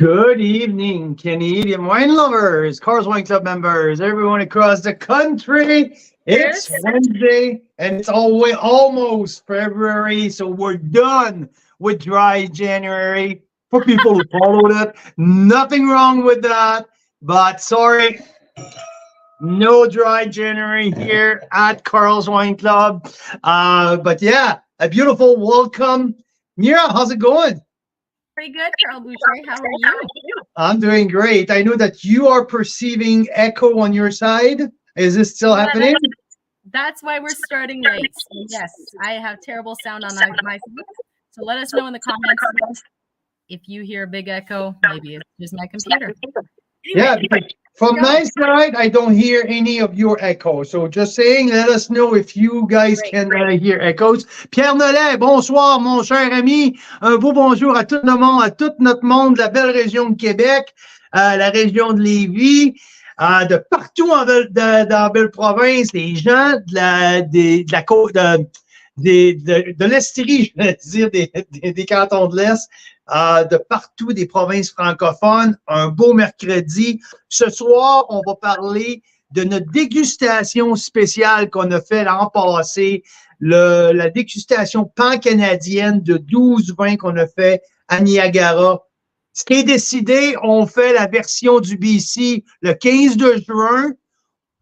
Good evening, Canadian wine lovers, Carl's Wine Club members, everyone across the country. It's Yes. Wednesday and it's almost February, so we're done with dry January. For people who followed it, nothing wrong with that, but sorry, no dry January here at Carl's Wine Club. But yeah, a beautiful welcome. Mira, how's it going? Pretty good, Carl Boucher. How are you? I'm doing great. I know that you are perceiving echo on your side. Is this still Yeah, happening? that's why we're starting late. So yes, I have terrible sound on my phone. So let us know in the comments if you hear a big echo. Maybe it's just my computer. Yeah, because from my side, I don't hear any of your echo. So just saying, let us know if you guys can hear echoes. Pierre Nollet, bonsoir, mon cher ami. Un beau bonjour à tout le monde, à tout notre monde de la belle région de Québec, la région de Lévis, de partout dans la belle province, les gens de la côte, de l'Estrie, je veux dire, des cantons de l'Est. De partout des provinces francophones. Un beau mercredi. Ce soir, on va parler de notre dégustation spéciale qu'on a fait l'an passé, la dégustation pan-canadienne de 12 vins qu'on a fait à Niagara. Ce qui est décidé, on fait la version du BC le 15 de juin.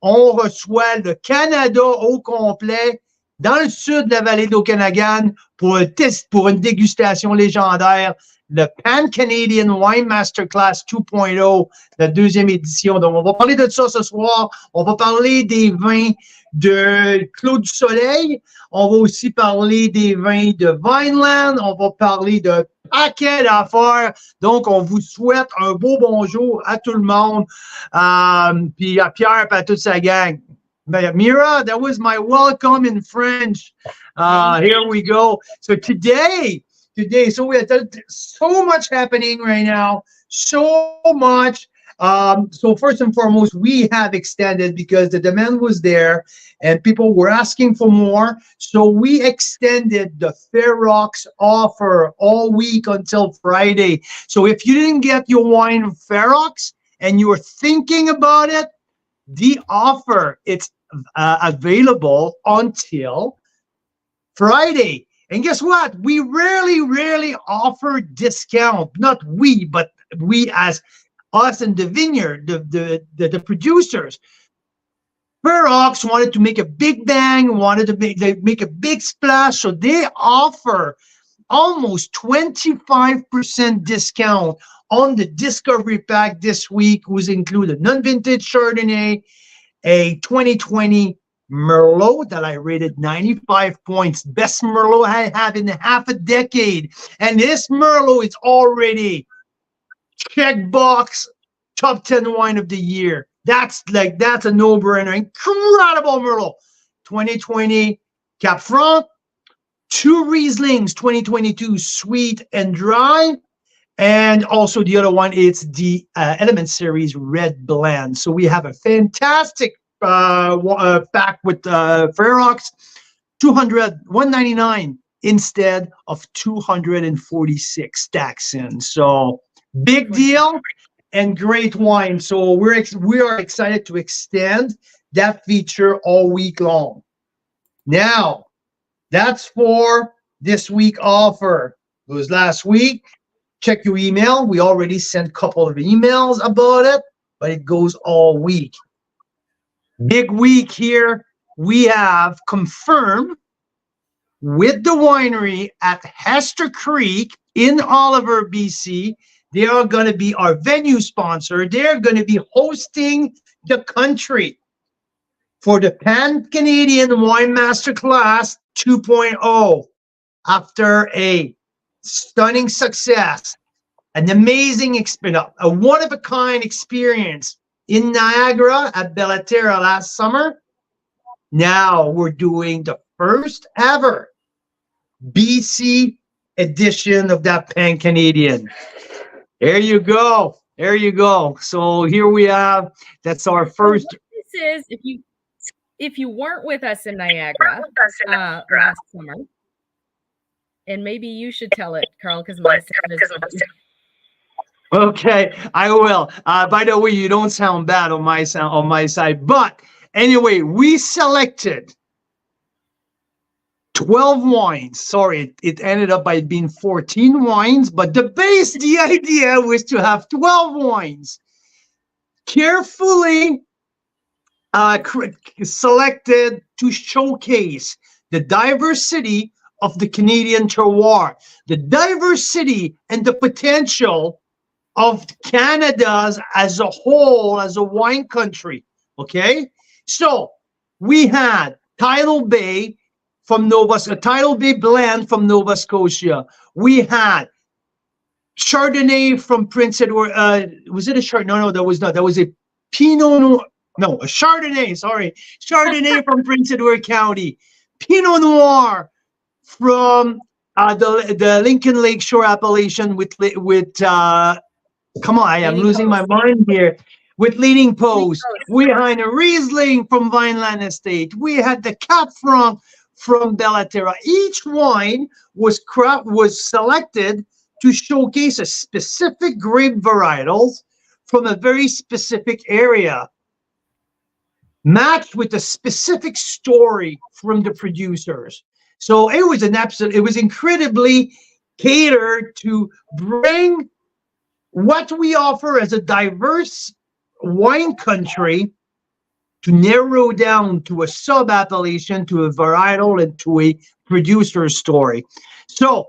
On reçoit le Canada au complet dans le sud de la vallée d'Okanagan pour une dégustation légendaire, le Pan-Canadian Wine Masterclass 2.0, la deuxième édition. Donc, on va parler de ça ce soir. On va parler des vins de Clos du Soleil. On va aussi parler des vins de Vineland. On va parler de paquet d'affaires. Donc, on vous souhaite un beau bonjour à tout le monde. Puis à Pierre et à toute sa gang. Mira, that was my welcome in French. Here we go. So today, so we have so much happening right now, so much. So first and foremost, we have extended because the demand was there and people were asking for more. So we extended the Fair Rocks offer all week until Friday. So if you didn't get your wine of Fair Rocks and you were thinking about it, the offer, it's available until Friday. And guess what? We rarely offer discount. Not we, but we as us and the vineyard, the producers. Ferox wanted to make a big bang, wanted to make a big splash. So they offer almost 25% discount on the Discovery Pack this week, which include a non-vintage Chardonnay, a 2020 Merlot that I rated 95 points. Best Merlot I have in half a decade. And this Merlot is already checkbox top 10 wine of the year. That's a no-brainer. Incredible Merlot. 2020 Cap Franc, 2 Rieslings, 2022 Sweet and Dry. And also the other one is the Element Series Red Blend. So we have a fantastic pack with Ferox, 199 instead of 246 stacks in. So big deal and great wine. So we are excited to extend that feature all week long. Now, that's for this week offer. It was last week. Check your email. We already sent a couple of emails about it, but it goes all week. Big week here. We have confirmed with the winery at Hester Creek in Oliver, BC. They are going to be our venue sponsor. They're going to be hosting the country for the Pan-Canadian Wine Masterclass 2.0 after a stunning success, an amazing experience, a one-of-a-kind experience in Niagara at Bellaterra last summer. Now we're doing the first ever BC edition of that Pan-Canadian. There you go. There you go. So here we have, that's our first. This is, if you weren't with us in Niagara last summer, and maybe you should tell it, Carl, because my sound is Okay, I will. By the way, you don't sound bad on my side. But anyway, we selected 12 wines. Sorry, it ended up by being 14 wines, but the idea was to have 12 wines carefully selected to showcase the diversity of the Canadian terroir, the diversity and the potential of Canada's as a whole, as a wine country. Okay, so we had Tidal Bay Tidal Bay blend from Nova Scotia. We had Chardonnay from Prince Edward. Was it a Chardonnay? No, that was not. That was a Pinot Noir. No, a Chardonnay. Sorry, Chardonnay from Prince Edward County. Pinot Noir from the Lincoln Lakeshore appellation with come on, I am losing my mind here. With Leading Post, we had a Riesling from Vineland Estate. We had the Cap Franc from Bellaterra. Each wine was selected to showcase a specific grape varietals from a very specific area, matched with a specific story from the producers. So it was it was incredibly catered to bring what we offer as a diverse wine country to narrow down to a sub-appellation, to a varietal, and to a producer story. So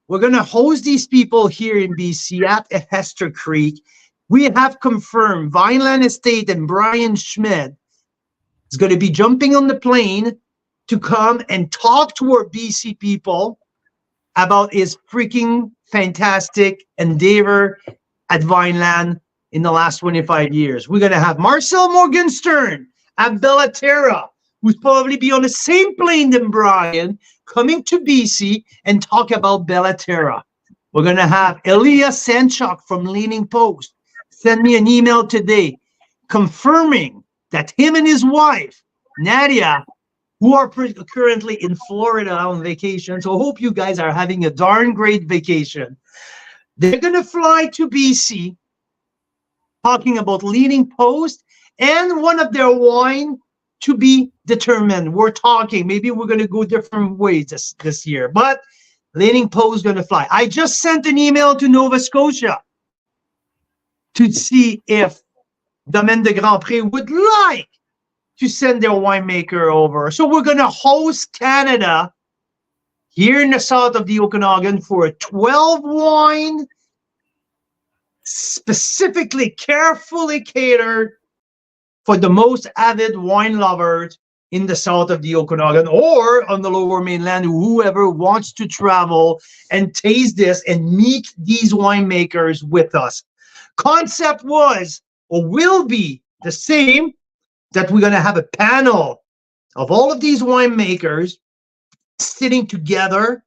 we're going to host these people here in BC at Hester Creek. We have confirmed Vineland Estate and Brian Schmidt is going to be jumping on the plane to come and talk to our BC people about his freaking fantastic endeavor at Vineland in the last 25 years. We're going to have Marcel Morgenstern at Bellaterra, who's probably be on the same plane than Brian, coming to BC and talk about Bellaterra. We're going to have Elias Sanchuk from Leaning Post send me an email today confirming that him and his wife, Nadia, who are currently in Florida on vacation, so I hope you guys are having a darn great vacation. They're going to fly to BC talking about Leading Post and one of their wine to be determined. We're talking. Maybe we're going to go different ways this year, but Leading Post is going to fly. I just sent an email to Nova Scotia to see if Domaine de Grand Prix would like to send their winemaker over. So we're going to host Canada here in the south of the Okanagan for a 12 wine, specifically carefully catered for the most avid wine lovers in the south of the Okanagan or on the lower mainland, whoever wants to travel and taste this and meet these winemakers with us. Concept was or will be the same, that we're going to have a panel of all of these winemakers sitting together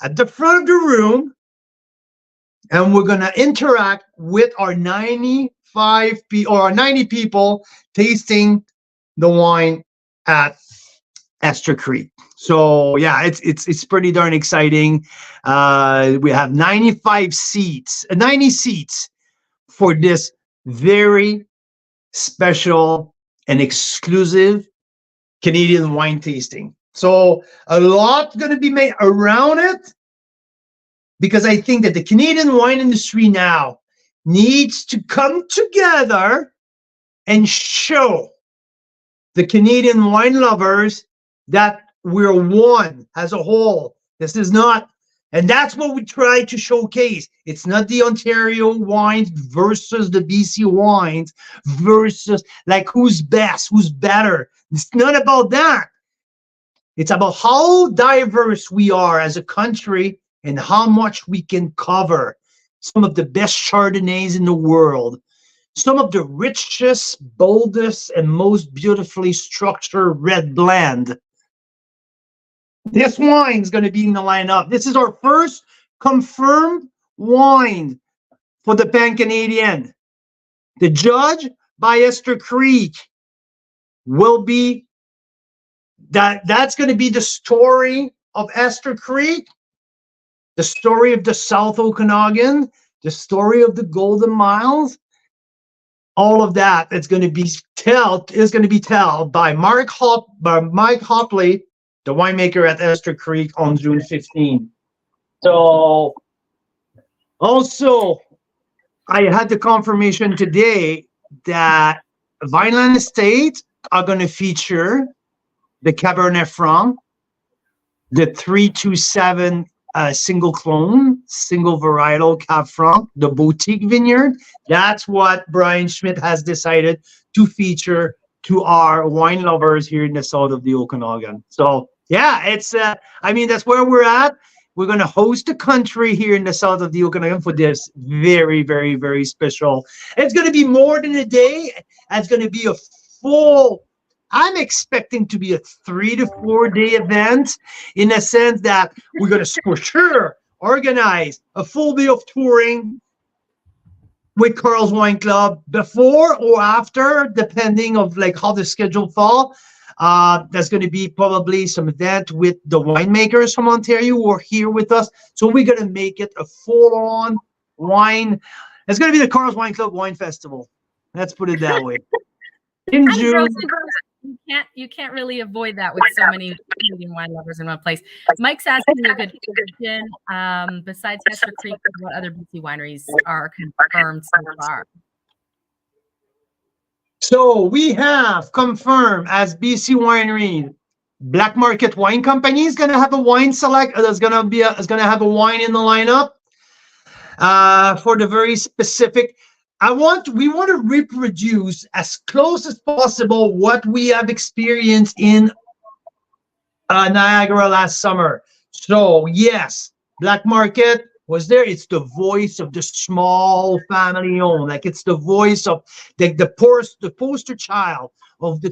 at the front of the room, and we're going to interact with our 90 people tasting the wine at Hester Creek. So yeah, it's pretty darn exciting. We have 90 seats for this very special and exclusive Canadian wine tasting. So a lot going to be made around it, because I think that the Canadian wine industry now needs to come together and show the Canadian wine lovers that we're one as a whole. This is not, and that's what we try to showcase. It's not the Ontario wines versus the BC wines versus like who's best, who's better. It's not about that. It's about how diverse we are as a country and how much we can cover. Some of the best Chardonnays in the world, some of the richest, boldest, and most beautifully structured red blend. This wine is going to be in the lineup. This is our first confirmed wine for the Pan-Canadian. The judge by Hester Creek will be that's going to be the story of Hester Creek, the story of the South Okanagan, the story of the Golden Miles, all of that is going to be told by Mike Hopley, the winemaker at Esther Creek, on June 15th. So also, I had the confirmation today that Vineland Estates are going to feature the Cabernet Franc, the 327 single clone, single varietal Cab Franc, the boutique vineyard. That's what Brian Schmidt has decided to feature to our wine lovers here in the south of the Okanagan. So yeah, it's I mean, that's where we're at. We're going to host the country here in the south of the Okanagan for this very, very, very special. It's going to be more than a day. It's going to be a full, I'm expecting to be a 3 to 4 day event, in a sense that we're going to for sure organize a full day of touring with Carl's Wine Club before or after, depending of like how the schedule fall. There's going to be probably some event with the winemakers from Ontario who are here with us. So we're going to make it a full-on wine. It's going to be the Carl's Wine Club Wine Festival. Let's put it that way. In June. You can't really avoid that with so many Canadian wine lovers in one place. Mike's asking a good question. Besides Esther Creek, what other BC wineries are confirmed so far? So we have confirmed as BC Winery, Black Market Wine Company is going to have a wine select. There's going to have a wine in the lineup for the very specific. We want to reproduce as close as possible what we have experienced in Niagara last summer. So yes, Black Market was there. It's the voice of the small family owned, like it's the voice of the poster child of the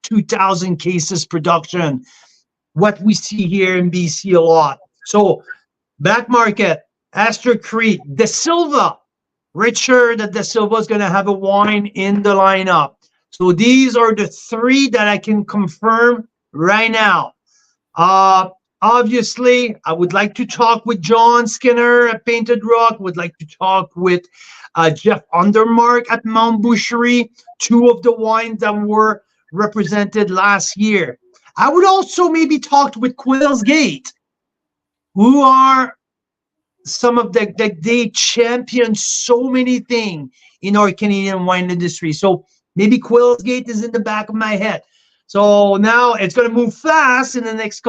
2,000 cases production. What we see here in BC a lot. So Black Market, Esther Creek, De Silva. Richard that De Silva is going to have a wine in the lineup. So these are the three that I can confirm right now. Obviously, I would like to talk with John Skinner at Painted Rock. Would like to talk with Jeff Undermark at Mount Boucherie, two of the wines that were represented last year. I would also maybe talk with Quail's Gate, who are some of they champion so many things in our Canadian wine industry. So maybe Quail's Gate is in the back of my head. So now it's going to move fast in the next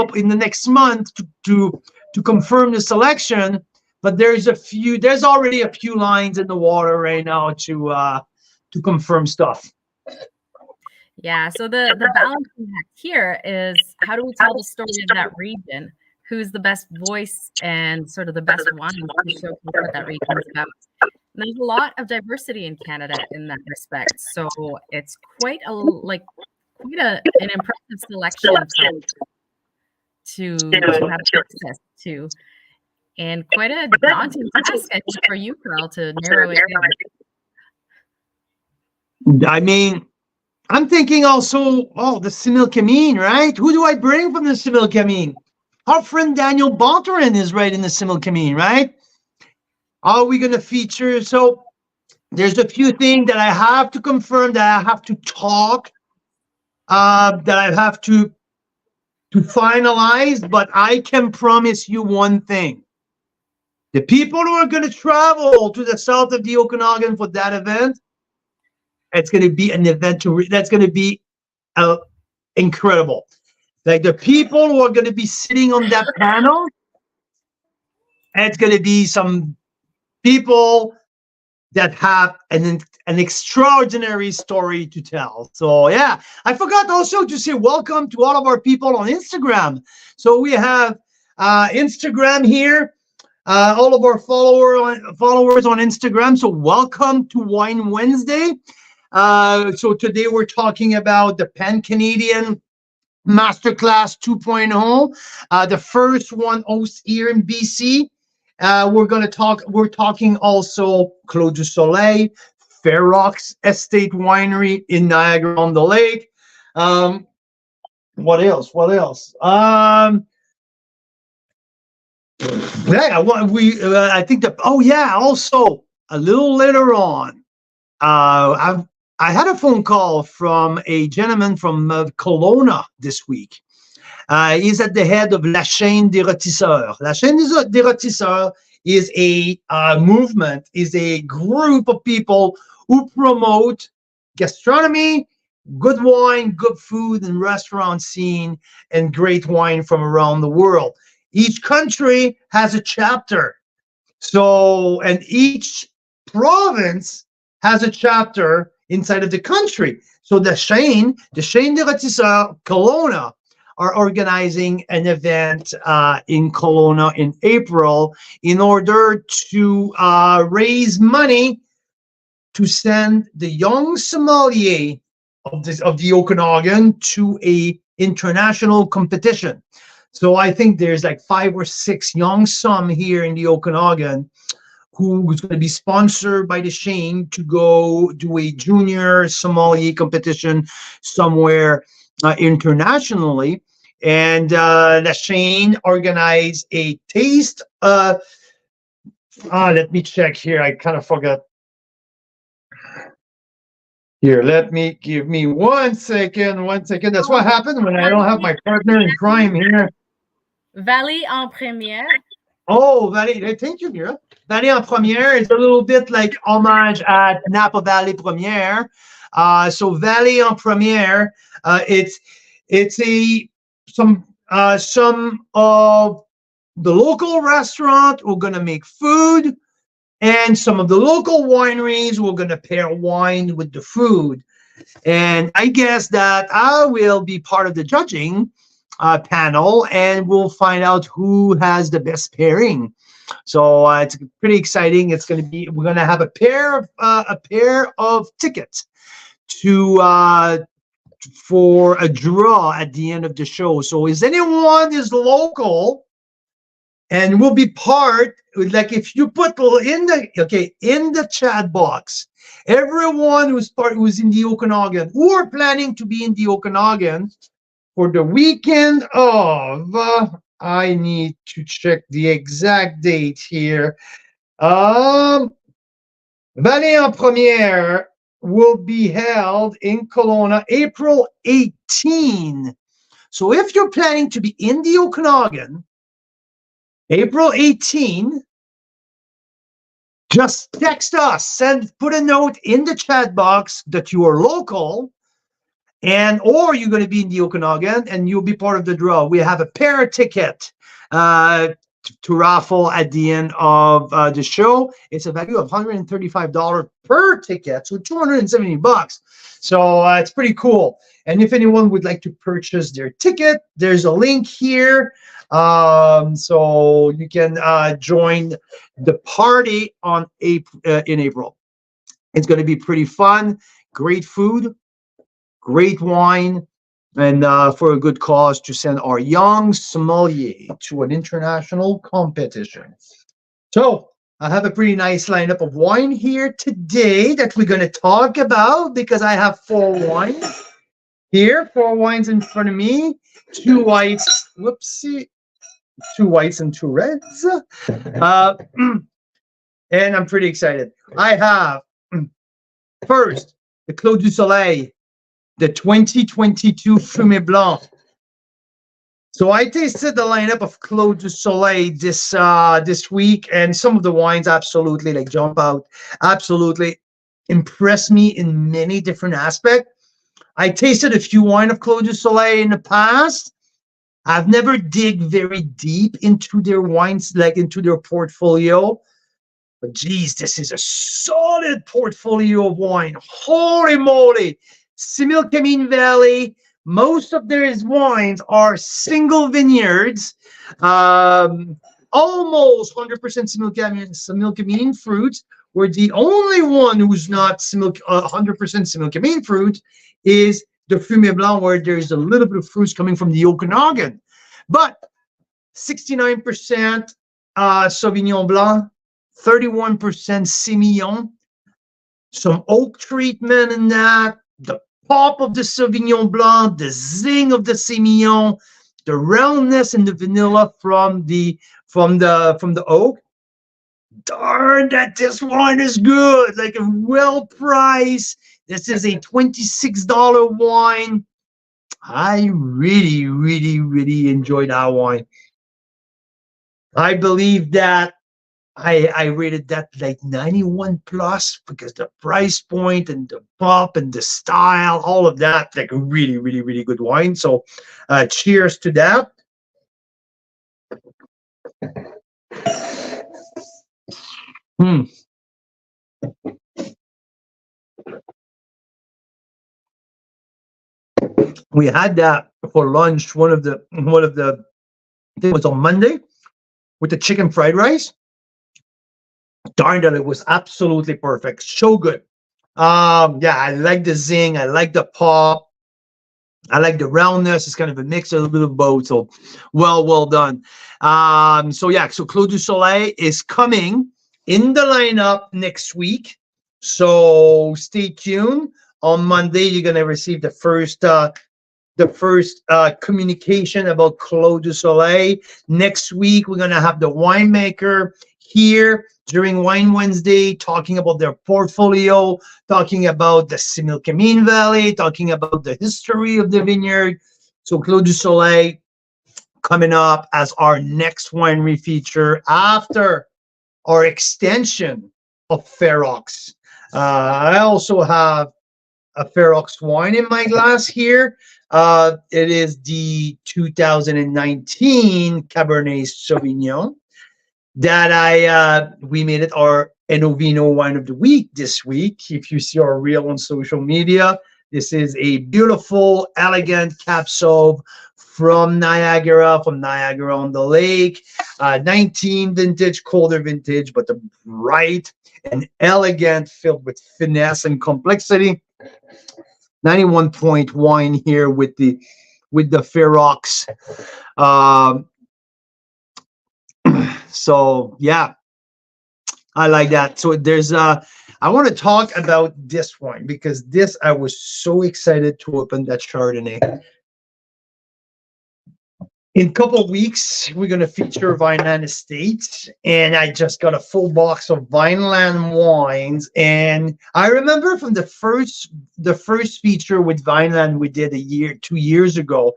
month to confirm the selection. But there's already a few lines in the water right now to confirm stuff. Yeah. So the balancing act here is, how do we tell the story of that region? Who's the best voice and sort of the best wine to showcase what that region is about? And there's a lot of diversity in Canada in that respect. So it's quite an impressive selection to have access to, and quite a daunting task for you, Carl, to narrow it down. I mean, I'm thinking also, the Similkameen, right? Who do I bring from the Similkameen? Our friend Daniel Bonterin is right in the Similkameen, right? Are we going to feature? So there's a few things that I have to confirm, that I have to talk, that I have to finalize, but I can promise you one thing. The people who are going to travel to the south of the Okanagan for that event, it's going to be an event that's going to be incredible. Like the people who are going to be sitting on that panel, it's going to be some people that have an extraordinary story to tell. So yeah, I forgot also to say welcome to all of our people on Instagram. So we have Instagram here, all of our followers on Instagram. So welcome to Wine Wednesday. So today we're talking about the Pan-Canadian Masterclass 2.0, the first one hosted here in BC. We're talking also Clos du Soleil, Fair Rocks Estate Winery in Niagara-on-the-Lake. What else? Yeah, I think that. Oh yeah, also a little later on, I had a phone call from a gentleman from Kelowna this week. He's at the head of La Chaîne des Rôtisseurs. La Chaîne des Rôtisseurs is a movement, is a group of people who promote gastronomy, good wine, good food, and restaurant scene, and great wine from around the world. Each country has a chapter. So, and each province has a chapter inside of the country. So the Chaîne des Rôtisseurs, Kelowna, are organizing an event in Kelowna in April in order to raise money to send the young sommelier of the Okanagan to a international competition. So I think there's like 5 or 6 young some here in the Okanagan who's going to be sponsored by the Chaîne to go do a junior sommelier competition somewhere internationally. And the Chaîne organized a taste. Let me check here. I kind of forgot. Here, give me 1 second. 1 second. That's what happened when I don't have my partner in crime here. Vallée en Première. Oh, Vallée. Thank you, Mira. Vallée en Première is a little bit like homage at Napa Valley Première. So Vallée en Première, it's some of the local restaurant who are going to make food, and some of the local wineries who are going to pair wine with the food. And I guess that I will be part of the judging panel, and we'll find out who has the best pairing. So it's pretty exciting. We're going to have a pair of tickets to for a draw at the end of the show. So is anyone is local and will be part, like if you put in the chat box, everyone who's in the Okanagan, who are planning to be in the Okanagan for the weekend of, I need to check the exact date here. Vallée en Première will be held in Kelowna April 18. So if you're planning to be in the Okanagan, April 18, just text us, put a note in the chat box that you are local, or you're going to be in the Okanagan and you'll be part of the draw. We have a pair ticket to raffle at the end of the show. It's a value of $135 per ticket, so $270. So it's pretty cool. And if anyone would like to purchase their ticket, there's a link here. So you can join the party in April. It's going to be pretty fun, great food, great wine, and for a good cause to send our young sommelier to an international competition. So I have a pretty nice lineup of wine here today that we're going to talk about, because I have 4 wines here, 4 wines in front of me, 2 whites, 2 whites and 2 reds. And I'm pretty excited. I have first the Clos du Soleil, the 2022 Fumé Blanc. So I tasted the lineup of Clos du Soleil this week, and some of the wines absolutely jump out, absolutely impress me in many different aspects. I tasted a few wine of Clos du Soleil in the past. I've never dig very deep into their wines, into their portfolio. But geez, this is a solid portfolio of wine. Holy moly! Similkameen Valley. Most of their wines are single vineyards, almost 100% Similkameen fruit. Where the only one who's not 100% Similkameen fruit is the Fumé Blanc, where there's a little bit of fruits coming from the Okanagan. But 69% Sauvignon Blanc, 31% Sémillon, some oak treatment in that, the pop of the Sauvignon Blanc, the zing of the Sémillon, the roundness and the vanilla from the from the oak. Darn, that this wine is good, like a well priced. This is a $26 wine. I really, really, really enjoyed that wine. I believe that I rated that like 91 plus because the price point and the pop and the style, all of that, like a really, really, really good wine. So cheers to that. Hmm. We had that for lunch. It was on Monday with the chicken fried rice. Darn that, it was absolutely perfect. So good. Yeah, I like the zing. I like the pop. I like the roundness. It's kind of a mix of a little bit of both. So well done. So yeah, so Clos du Soleil is coming in the lineup next week. So stay tuned. On Monday, you're gonna receive the first communication about Clos du Soleil. Next week, we're gonna have the winemaker here during Wine Wednesday, talking about their portfolio, talking about the Similkameen Valley, talking about the history of the vineyard. So Clos du Soleil coming up as our next winery feature after our extension of Ferox. I also have a Ferox wine in my glass here. It is the 2019 Cabernet Sauvignon that we made it our Enovino Wine of the Week this week. If you see our reel on social media, this is a beautiful, elegant Cab Sauv from Niagara on the Lake. 19 vintage, colder vintage, but the bright and elegant, filled with finesse and complexity. 91 point wine here with the Ferox. So yeah, I like that. So there's I want to talk about this wine because this I was so excited to open that Chardonnay. In a couple of weeks, we're going to feature Vineland Estates, and I just got a full box of Vineland wines. And I remember from the first feature with Vineland we did 2 years ago.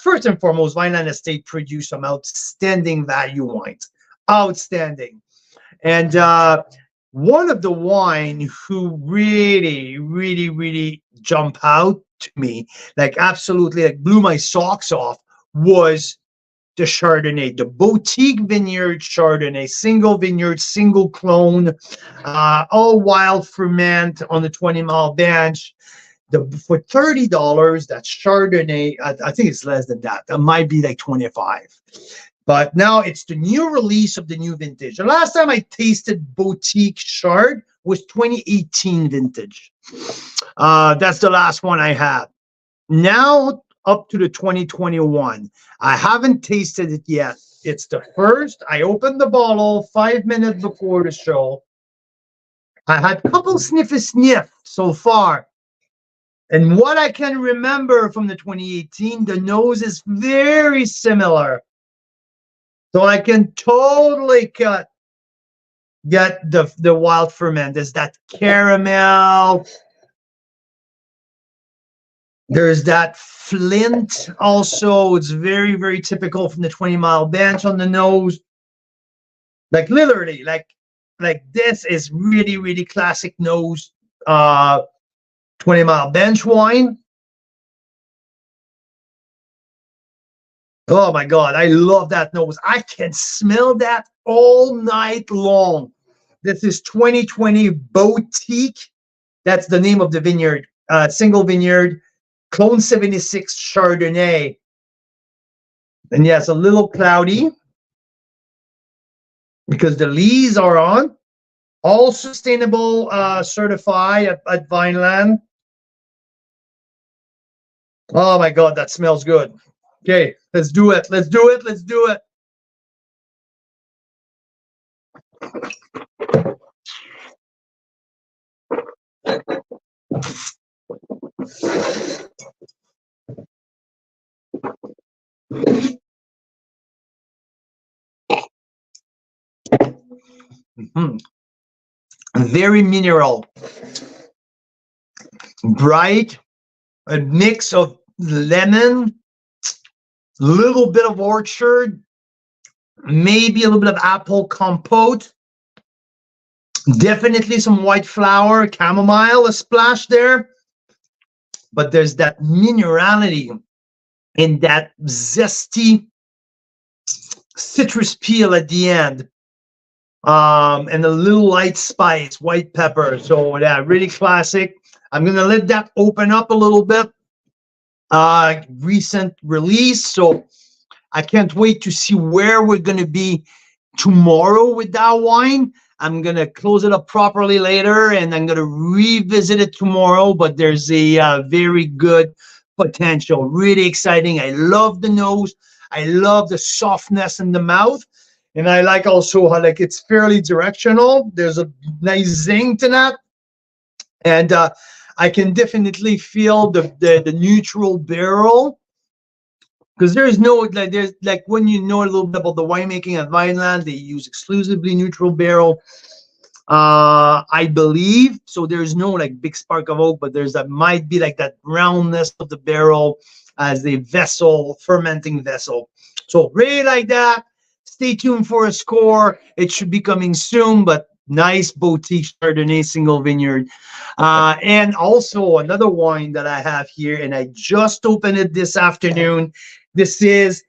First and foremost, Vineland Estate produced some outstanding value wines, outstanding. And one of the wine who really, really, really jumped out to me, like absolutely, like blew my socks off, was the Chardonnay, the boutique vineyard Chardonnay, single vineyard, single clone, all wild ferment on the 20-mile bench. For $30, that Chardonnay, I think it's less than that. That might be like 25. But now it's the new release of the new vintage. The last time I tasted boutique Chard was 2018 vintage. That's the last one I had. Now up to the 2021. I haven't tasted it yet. It's the first. I opened the bottle 5 minutes before the show. I had a couple sniff so far. And what I can remember from the 2018, the nose is very similar. So I can totally get the wild ferment. There's that caramel. There's that flint also. It's very, very typical from the 20-mile bench on the nose. Like literally, like this is really, really classic nose 20-mile bench wine. Oh my God, I love that nose. I can smell that all night long. This is 2020 Boutique. That's the name of the vineyard. Single vineyard, Clone 76 Chardonnay. And yes, a little cloudy because the leaves are on. All sustainable certified at Vineland. Oh my God, that smells good. Okay, let's do it. Let's do it. Let's do it. Very mineral, bright, a mix of lemon, little bit of orchard, maybe a little bit of apple compote, definitely some white flower, chamomile, a splash there. But there's that minerality and that zesty citrus peel at the end. And a little light spice, white pepper. So yeah, really classic. I'm gonna let that open up a little bit. Recent release, so I can't wait to see where we're gonna be tomorrow with that wine. I'm gonna close it up properly later, and I'm gonna revisit it tomorrow. But there's a very good potential, really exciting. I love the nose. I love the softness in the mouth. And I like also how like it's fairly directional. There's a nice zing to that. And I can definitely feel the neutral barrel. Because there's no, like, there's like when you know a little bit about the winemaking at Vineland, they use exclusively neutral barrel, I believe. So there's no like big spark of oak, but there's that might be like that roundness of the barrel as a vessel, fermenting vessel. So really like that. Stay tuned for a score. It should be coming soon, but nice boutique Chardonnay single vineyard. And also another wine that I have here, and I just opened it this afternoon. This is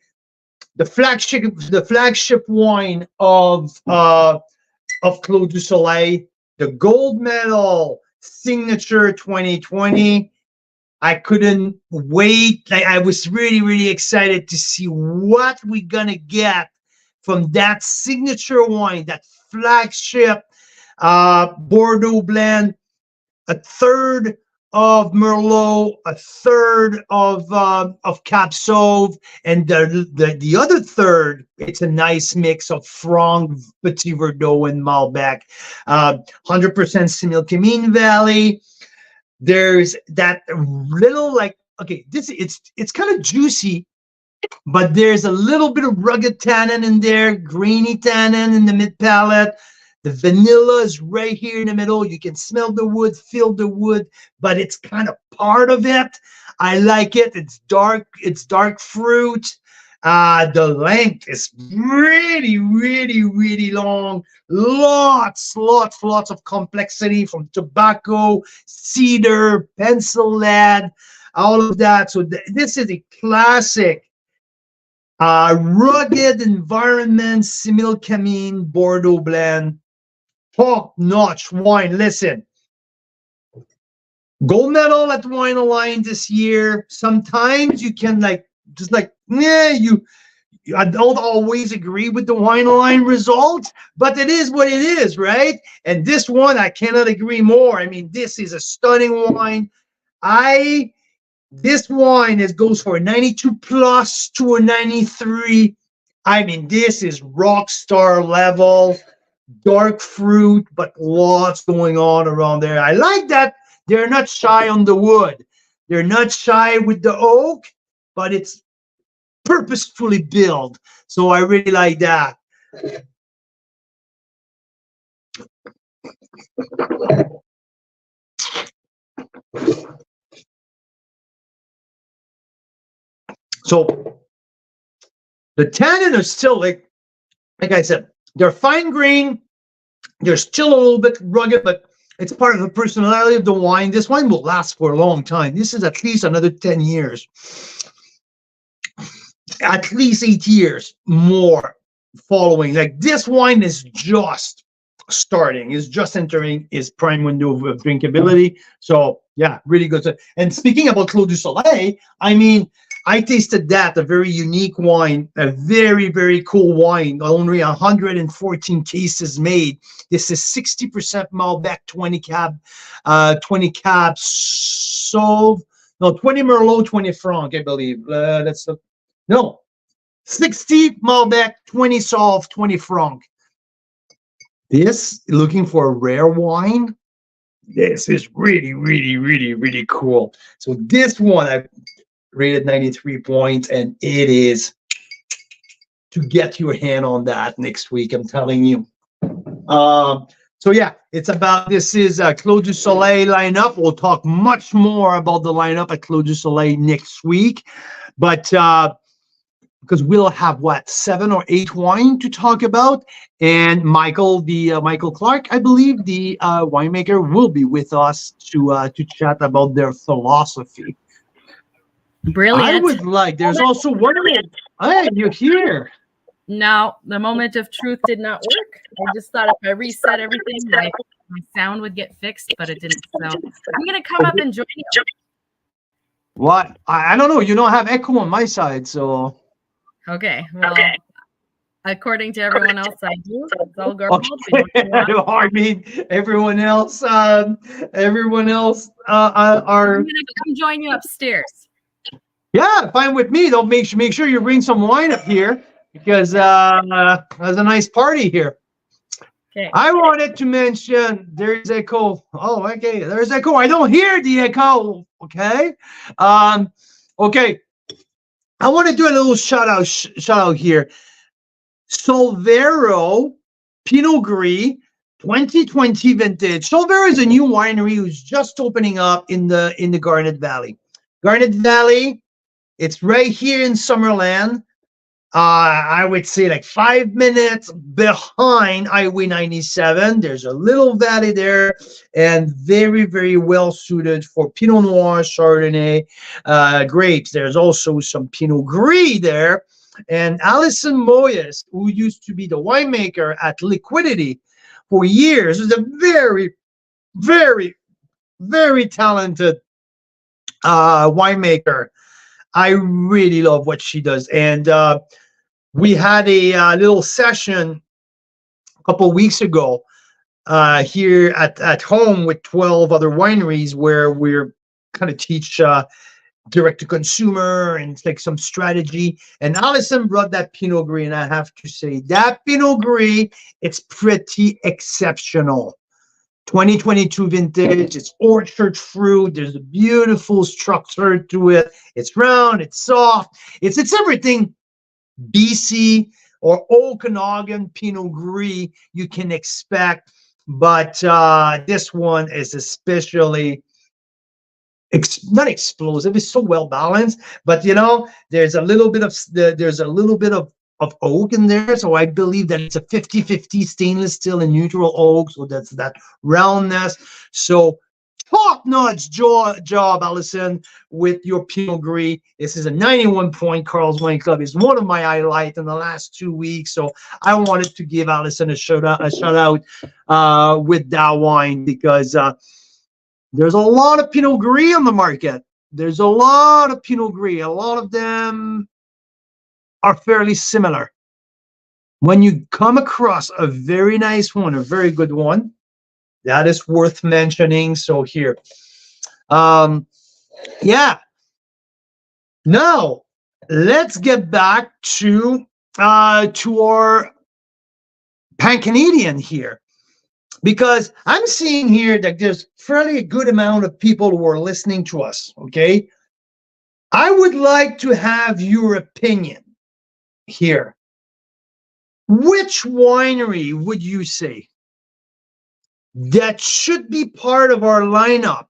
the flagship wine of Clos du Soleil, the gold medal signature 2020. I couldn't wait. I was really, really excited to see what we're gonna get from that signature wine, that flagship Bordeaux blend. A third of Merlot, a third of Cab Sauv, and the other third, it's a nice mix of Franc, Petit Verdot, and Malbec. 100% Similkameen Valley. There's that little like, okay, it's kind of juicy, but there's a little bit of rugged tannin in there, grainy tannin in the mid palate. The vanilla is right here in the middle. You can smell the wood, feel the wood, but it's kind of part of it. I like it. It's dark fruit. The length is really, really, really long. Lots of complexity from tobacco, cedar, pencil lead, all of that. So this is a classic rugged environment, Similkameen Bordeaux blend. Top-notch wine. Listen, gold medal at Wine Alliance this year. Sometimes you can I don't always agree with the Wine Alliance results, but it is what it is, right? And this one, I cannot agree more. I mean, this is a stunning wine. This wine goes for a 92 plus to a 93. I mean, this is rock star level. Dark fruit, but lots going on around there. I like that they're not shy on the wood. They're not shy with the oak, but it's purposefully built. So I really like that. So the tannin are still like I said, they're fine grain. They're still a little bit rugged, but it's part of the personality of the wine. This wine will last for a long time. This is at least another 10 years. At least 8 years more following. Like this wine is just starting, is just entering its prime window of drinkability. So yeah, really good. And speaking about Clos du Soleil, I mean, I tasted that, a very unique wine, a very, very cool wine. Only 114 cases made. This is 60% Malbec, 20 Cab Sauv, no, 20 Merlot, 20 Franc, I believe. No, 60 Malbec, 20 Sauv, 20 Franc. This, looking for a rare wine, this is really, really, really, really cool. So this one, I rated 93 points, and it is to get your hand on that next week, I'm telling you. So yeah, this is Clos du Soleil lineup. We'll talk much more about the lineup at Clos du Soleil next week, but because we'll have 7 or 8 wine to talk about, and Michael Clark, I believe, the winemaker, will be with us to chat about their philosophy. Brilliant. I would like. There's also one. Hey, you're here. No, the moment of truth did not work. I just thought if I reset everything, my sound would get fixed, but it didn't. So I'm going to come up and join you. What? I don't know. You don't have echo on my side, so. Okay. Well, according to everyone else, I do. It's all garbled. Okay. I mean, everyone else are. I'm going to come join you upstairs. Yeah, fine with me. They'll make sure you bring some wine up here, because there's a nice party here. Okay. I wanted to mention there's echo. Oh, okay. There's echo. I don't hear the echo. Okay. Okay. I want to do a little shout out here. Solvero Pinot Gris 2020 vintage. Solvero is a new winery who's just opening up in the Garnet Valley. Garnet Valley, it's right here in Summerland. I would say like 5 minutes behind Highway 97. There's a little valley there, and very, very well suited for Pinot Noir, Chardonnay, grapes. There's also some Pinot Gris there. And Alison Moyes, who used to be the winemaker at Liquidity for years, is a very, very, very talented winemaker. I really love what she does. And we had a little session a couple of weeks ago here at home with 12 other wineries, where we're kind of teach direct to consumer and like some strategy. And Alison brought that Pinot Gris, and I have to say that Pinot Gris, it's pretty exceptional. 2022 vintage. It's orchard fruit. There's a beautiful structure to it. It's round. It's soft. It's everything BC or Okanagan Pinot Gris you can expect, but this one is especially not explosive. It's so well balanced, but there's a little bit of oak in there, so I believe that it's a 50-50 stainless steel and neutral oak, so that's that roundness. So top-notch job, Alison, with your Pinot Gris. This is a 91-point Carl's Wine Club. Is one of my highlights in the last 2 weeks, so I wanted to give Alison a shout out with that wine, because there's a lot of Pinot Gris on the market. There's a lot of Pinot Gris. A lot of them are fairly similar. When you come across a very nice one, a very good one, that is worth mentioning. So here, yeah. Now let's get back to our Pan-Canadian here, because I'm seeing here that there's fairly a good amount of people who are listening to us. Okay, I would like to have your opinion here. Which winery would you say that should be part of our lineup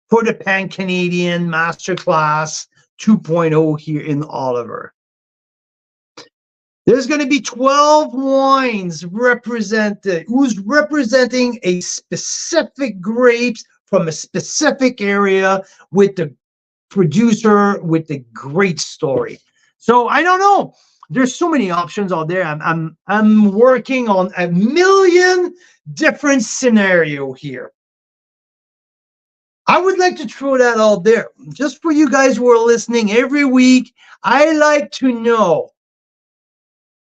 for the Pan-Canadian Masterclass 2.0 here in Oliver? There's going to be 12 wines represented, who's representing a specific grapes from a specific area, with the producer with the great story. So I don't know. There's so many options out there. I'm working on a million different scenario here. I would like to throw that out there just for you guys who are listening every week. I like to know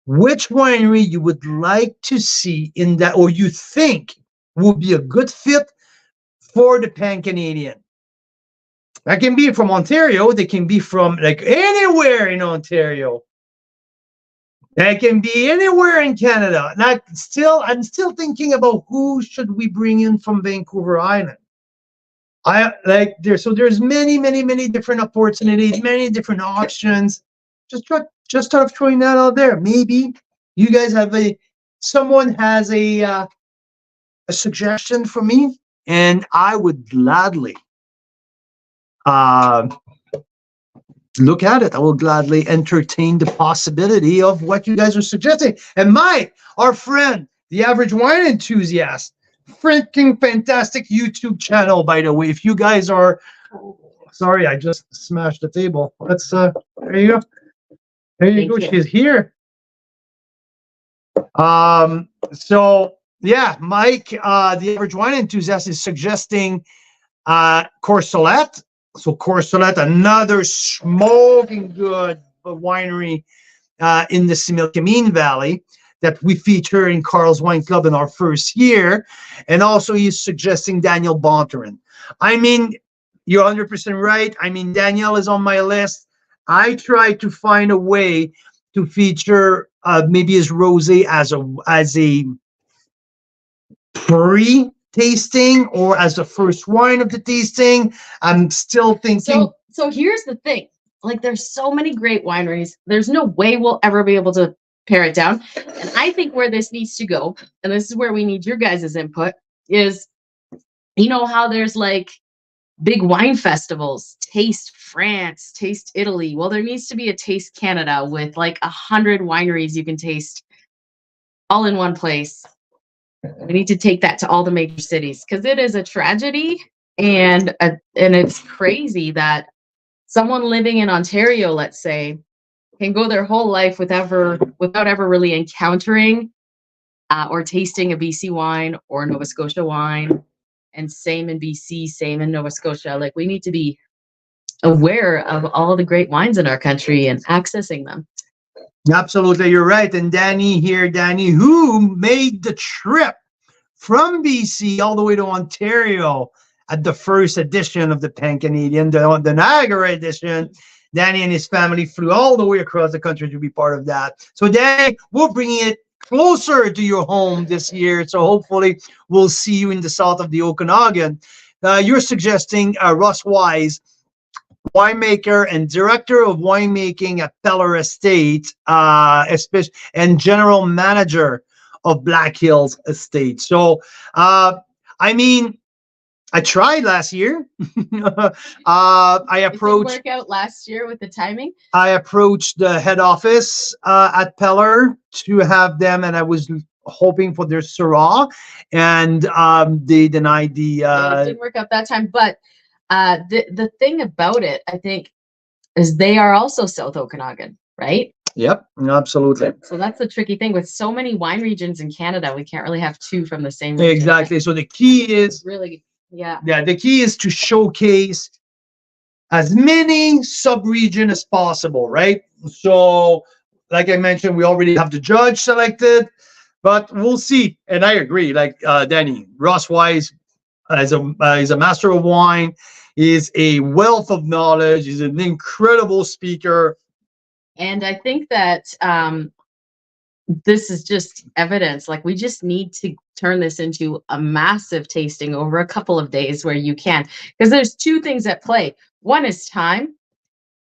which winery you would like to see in that, or you think would be a good fit for the Pan-Canadian. That can be from Ontario. They can be from like anywhere in Ontario. That can be anywhere in Canada. And I'm still thinking about who should we bring in from Vancouver Island. There's many different opportunities, many different options. Just start throwing that out there. Maybe you guys have a someone has a suggestion for me, and I would gladly uh, look at it. I will gladly entertain the possibility of what you guys are suggesting. And Mike, our friend, the average wine enthusiast, freaking fantastic YouTube channel, by the way. If you guys are, sorry, I just smashed the table. Let's, there you go. There you go. She's here. So yeah, Mike, the average wine enthusiast is suggesting Courcelette. So Courcelette, another smoking good winery in the Similkameen Valley that we feature in Carl's Wine Club in our first year. And also he's suggesting Daniel Bonterin. I mean, you're 100% right. I mean, Daniel is on my list. I try to find a way to feature maybe his rosé as a pre-tasting or as the first wine of the tasting. I'm still thinking. So here's the thing. Like, there's so many great wineries. There's no way we'll ever be able to pare it down. And I think where this needs to go, and this is where we need your guys' input, is, you know how there's like big wine festivals, Taste France, Taste Italy. Well, there needs to be a Taste Canada with like 100 wineries you can taste all in one place. We need to take that to all the major cities, because it is a tragedy, and it's crazy that someone living in Ontario, let's say, can go their whole life without ever really encountering or tasting a BC wine or Nova Scotia wine. And same in BC, same in Nova Scotia. Like, we need to be aware of all the great wines in our country and accessing them. Absolutely, you're right. And Danny here, Danny, who made the trip from BC all the way to Ontario at the first edition of the Pan-Canadian, the Niagara edition. Danny and his family flew all the way across the country to be part of that. So Danny, we're bringing it closer to your home this year. So hopefully we'll see you in the south of the Okanagan. You're suggesting Russ Wise, winemaker and director of winemaking at Peller Estate, and general manager of Black Hills Estate. So, I mean, I tried last year. I approached. Did it work out last year with the timing? I approached the head office at Peller to have them, and I was hoping for their Syrah, and they denied the. It didn't work out that time, but the thing about it, I think, is they are also South Okanagan, right? Yep, absolutely. So that's the tricky thing with so many wine regions in Canada. We can't really have two from the same region. Exactly. So the key is really. Yeah. The key is to showcase as many sub-region as possible, right? So, like I mentioned, we already have the judge selected, but we'll see. And I agree, like Danny, Ross Wise is a master of wine, is a wealth of knowledge, he's an incredible speaker. And I think that this is just evidence. Like, we just need to turn this into a massive tasting over a couple of days where you can, because there's two things at play. One is time.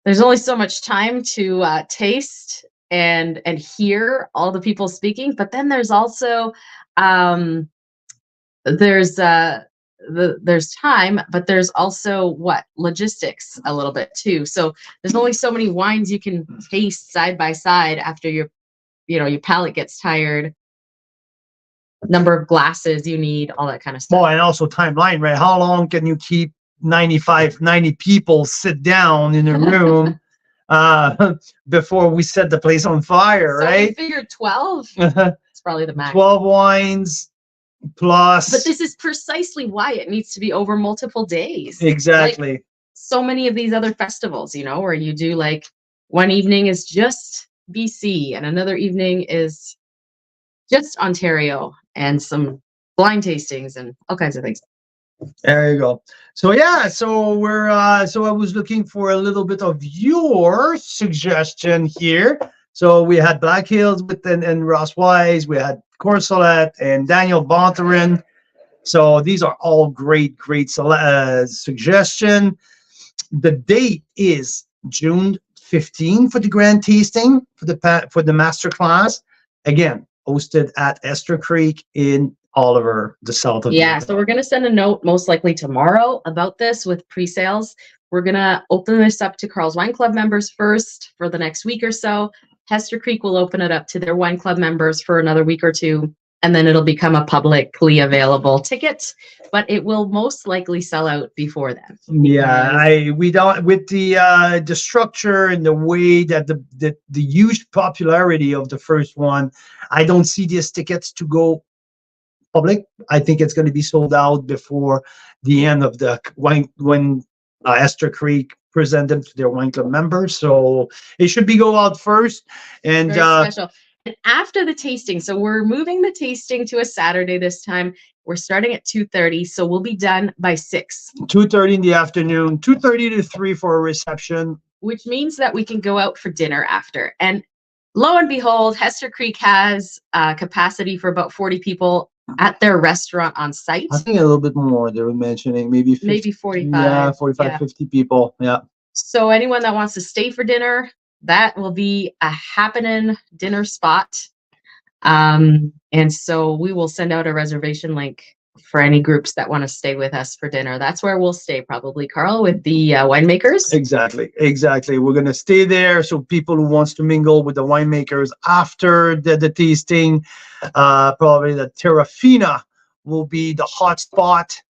There's only so much time to taste and hear all the people speaking, but then there's also there's time, but there's also logistics a little bit too. So there's only so many wines you can taste side by side after your palate gets tired, number of glasses you need, all that kind of stuff. Well, and also timeline, right? How long can you keep 90 people sit down in a room before we set the place on fire, so right? I figured 12. It's probably the max. 12 wines plus. But this is precisely why it needs to be over multiple days. Exactly. Like, so many of these other festivals, where you do like one evening is just BC and another evening is just Ontario and some blind tastings and all kinds of things. There you go. So yeah, so we're so I was looking for a little bit of your suggestion here. So we had Black Hills and Ross Wise, we had Courcelette and Daniel Bonterin. So these are all great suggestion. The date is June 15 for the grand tasting for the master class. Again, hosted at Esther Creek in Oliver, the south of Yeah, so we're going to send a note most likely tomorrow about this with pre-sales. We're going to open this up to Carl's Wine Club members first for the next week or so. Hester Creek will open it up to their wine club members for another week or two, and then it'll become a publicly available ticket, but it will most likely sell out before then. Yeah, we don't, with the structure and the way that the huge popularity of the first one, I don't see these tickets to go public. I think it's going to be sold out before the end of the wine when Esther Creek present them to their wine club members. So it should be go out first. And very special. And after the tasting, so we're moving the tasting to a Saturday this time. We're starting at 2:30, so we'll be done by 6. 2:30 in the afternoon, 2:30 to 3 for a reception. Which means that we can go out for dinner after. And lo and behold, Hester Creek has capacity for about 40 people at their restaurant on site. I think a little bit more. They were mentioning maybe 50, maybe 45. Yeah, 45, 50 people. Yeah. So anyone that wants to stay for dinner, that will be a happening dinner spot. And so we will send out a reservation link for any groups that want to stay with us for dinner. That's where we'll stay probably, Carl, with the winemakers. Exactly. We're going to stay there. So people who wants to mingle with the winemakers after the tasting, probably the Terrafina will be the hot spot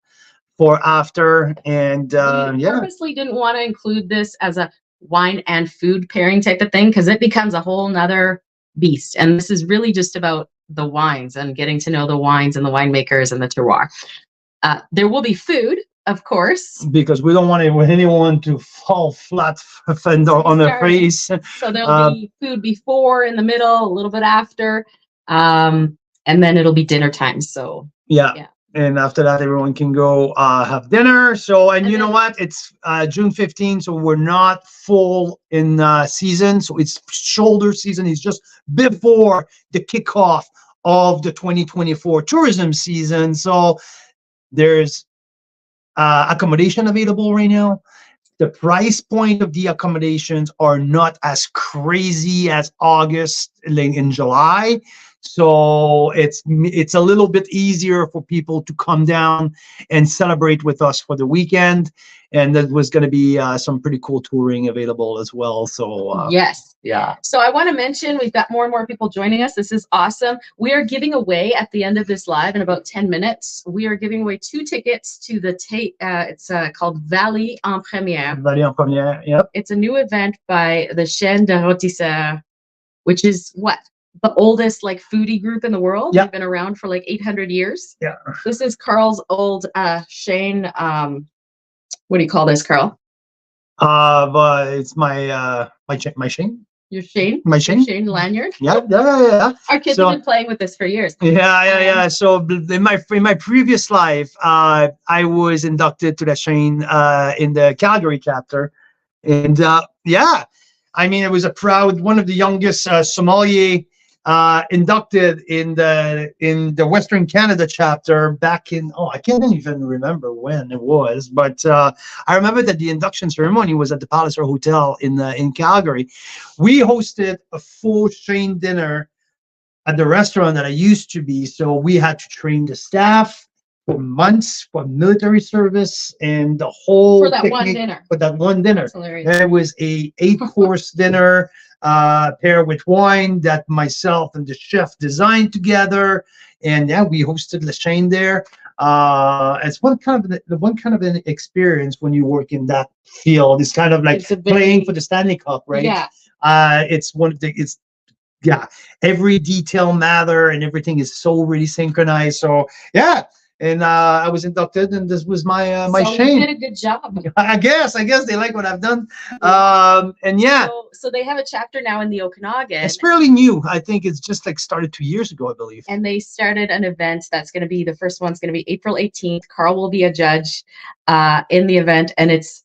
for after. And we purposely didn't want to include this as a wine and food pairing type of thing because it becomes a whole nother beast. And this is really just about the wines and getting to know the wines and the winemakers and the terroir. There will be food, of course, because we don't want anyone to fall flat on their face. So there'll be food before, in the middle, a little bit after, and then it'll be dinner time. So yeah. And after that, everyone can go have dinner. So, and you know what? It's June 15th, so we're not full in season. So it's shoulder season. It's just before the kickoff of the 2024 tourism season. So there's accommodation available right now. The price point of the accommodations are not as crazy as August in July. So it's a little bit easier for people to come down and celebrate with us for the weekend. And there was going to be some pretty cool touring available as well. So yes. Yeah. So I want to mention we've got more and more people joining us. This is awesome. We are giving away at the end of this live in about 10 minutes. We are giving away 2 tickets to the it's called Valley en Première. Valley en Première. Yep. It's a new event by the Chaîne de Rôtisseurs, which is what? The oldest like foodie group in the world. Yep. They've been around for like 800 years. Yeah. This is Carl's old Shane. What do you call this, Carl? But it's my Shane. Your Shane? My Shane? Shane lanyard? Yeah. Our kids have been playing with this for years. Yeah. So in my previous life, I was inducted to the Shane in the Calgary chapter. And I mean, it was a proud, one of the youngest sommelier inducted in the Western Canada chapter back in, I can't even remember when it was, but I remember that the induction ceremony was at the Palliser Hotel in Calgary. We hosted a full Shane dinner at the restaurant that I used to be, so we had to train the staff for months for military service and the whole for that one dinner. For that one dinner, it was a 8-course dinner. Paired with wine that myself and the chef designed together, and we hosted the Shane there. It's one kind of an experience when you work in that field. It's kind of like playing for the Stanley Cup, right? Yeah. It's every detail matter and everything is so really synchronized. So yeah. And I was inducted, and this was my Shane. You did a good job. I guess they like what I've done. And so they have a chapter now in the Okanagan. It's fairly new. I think it's just like started 2 years ago, I believe. And they started an event that's going to be, the first one's going to be April 18th. Carl will be a judge in the event, and it's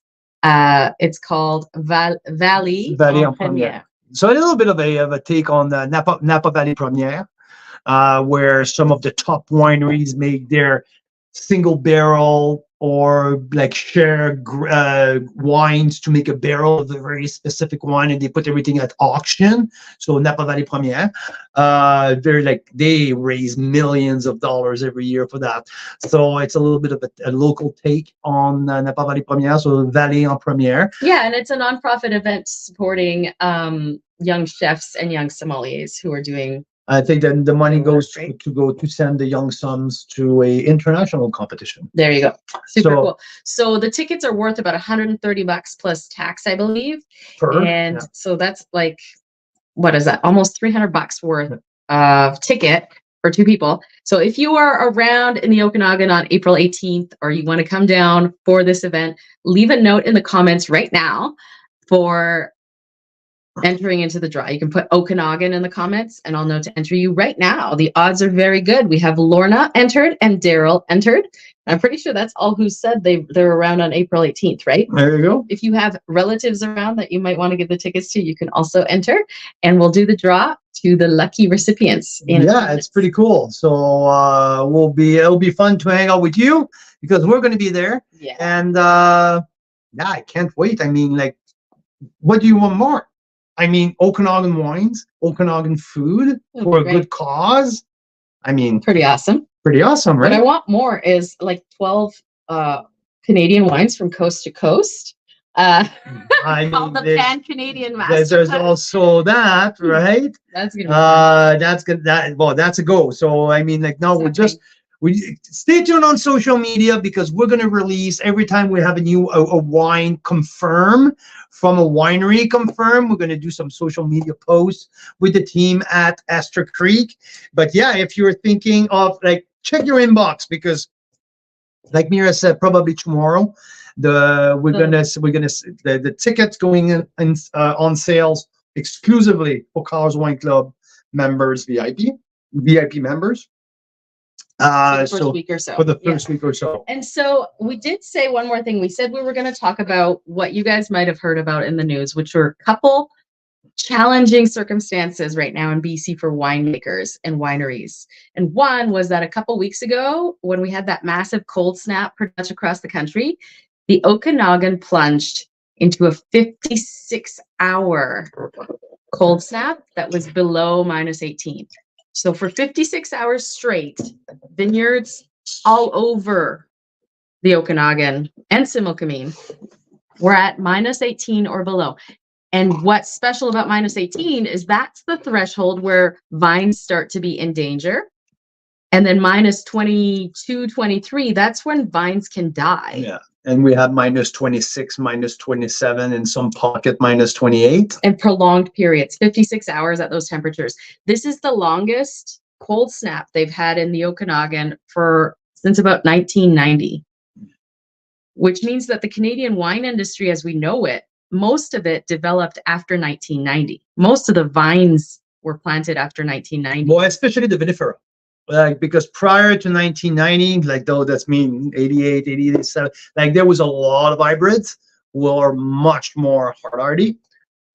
called Valley en Première. So a little bit of a take on the Napa Valley Première. Where some of the top wineries make their single barrel or like share wines to make a barrel of a very specific wine, and they put everything at auction. So Napa Valley Première, they raise millions of dollars every year for that. So it's a little bit of a local take on Napa Valley Première, so Valley en Première. Yeah, and it's a nonprofit event supporting young chefs and young sommeliers who are doing. I think that the money goes to send the young sons to a international competition. There you go. Super cool. So the tickets are worth about $130 plus tax, I believe. So that's like, what is that? Almost $300 worth of ticket for two people. So if you are around in the Okanagan on April 18th, or you want to come down for this event, leave a note in the comments right now for entering into the draw. You can put Okanagan in the comments and I'll know to enter you right now. The odds are very good. We have Lorna entered and Daryl entered. I'm pretty sure that's all who said they're around on April 18th, right? There you go. If you have relatives around that you might want to give the tickets to, you can also enter, and we'll do the draw to the lucky recipients. It's pretty cool. So it'll be fun to hang out with you because we're going to be there. Yeah. And I can't wait. I mean, like, what do you want more? I mean, Okanagan wines, Okanagan food for a good cause. I mean, pretty awesome. Pretty awesome, right? What I want more is like 12 Canadian wines from coast to coast. Called the Pan-Canadian Masterclass. There's also that, right? That's gonna be fun. That's a go. So I mean, like, now we stay tuned on social media because we're going to release every time we have a wine confirm from a winery confirm. We're going to do some social media posts with the team at Astor Creek. But yeah, if you're thinking of, like, check your inbox because, like Mira said, probably tomorrow the tickets going in on sales exclusively for Cars Wine Club members, VIP members. For the first week or so. For the first week or so. And so we did say one more thing. We said we were going to talk about what you guys might have heard about in the news, which were a couple challenging circumstances right now in BC for winemakers and wineries. And one was that a couple weeks ago, when we had that massive cold snap pretty much across the country, the Okanagan plunged into a 56-hour cold snap that was below -18. So for 56 hours straight, vineyards all over the Okanagan and Similkameen were at -18 or below. And what's special about -18 is that's the threshold where vines start to be in danger. And then -22, 23, that's when vines can die. Yeah. And we have -26, -27, in some pocket -28. And prolonged periods, 56 hours at those temperatures. This is the longest cold snap they've had in the Okanagan since about 1990. Which means that the Canadian wine industry as we know it, most of it developed after 1990. Most of the vines were planted after 1990. Well, especially the vinifera. Like, because prior to 1990, like, though that's mean 88, 87, like, there was a lot of hybrids who are much more hardy.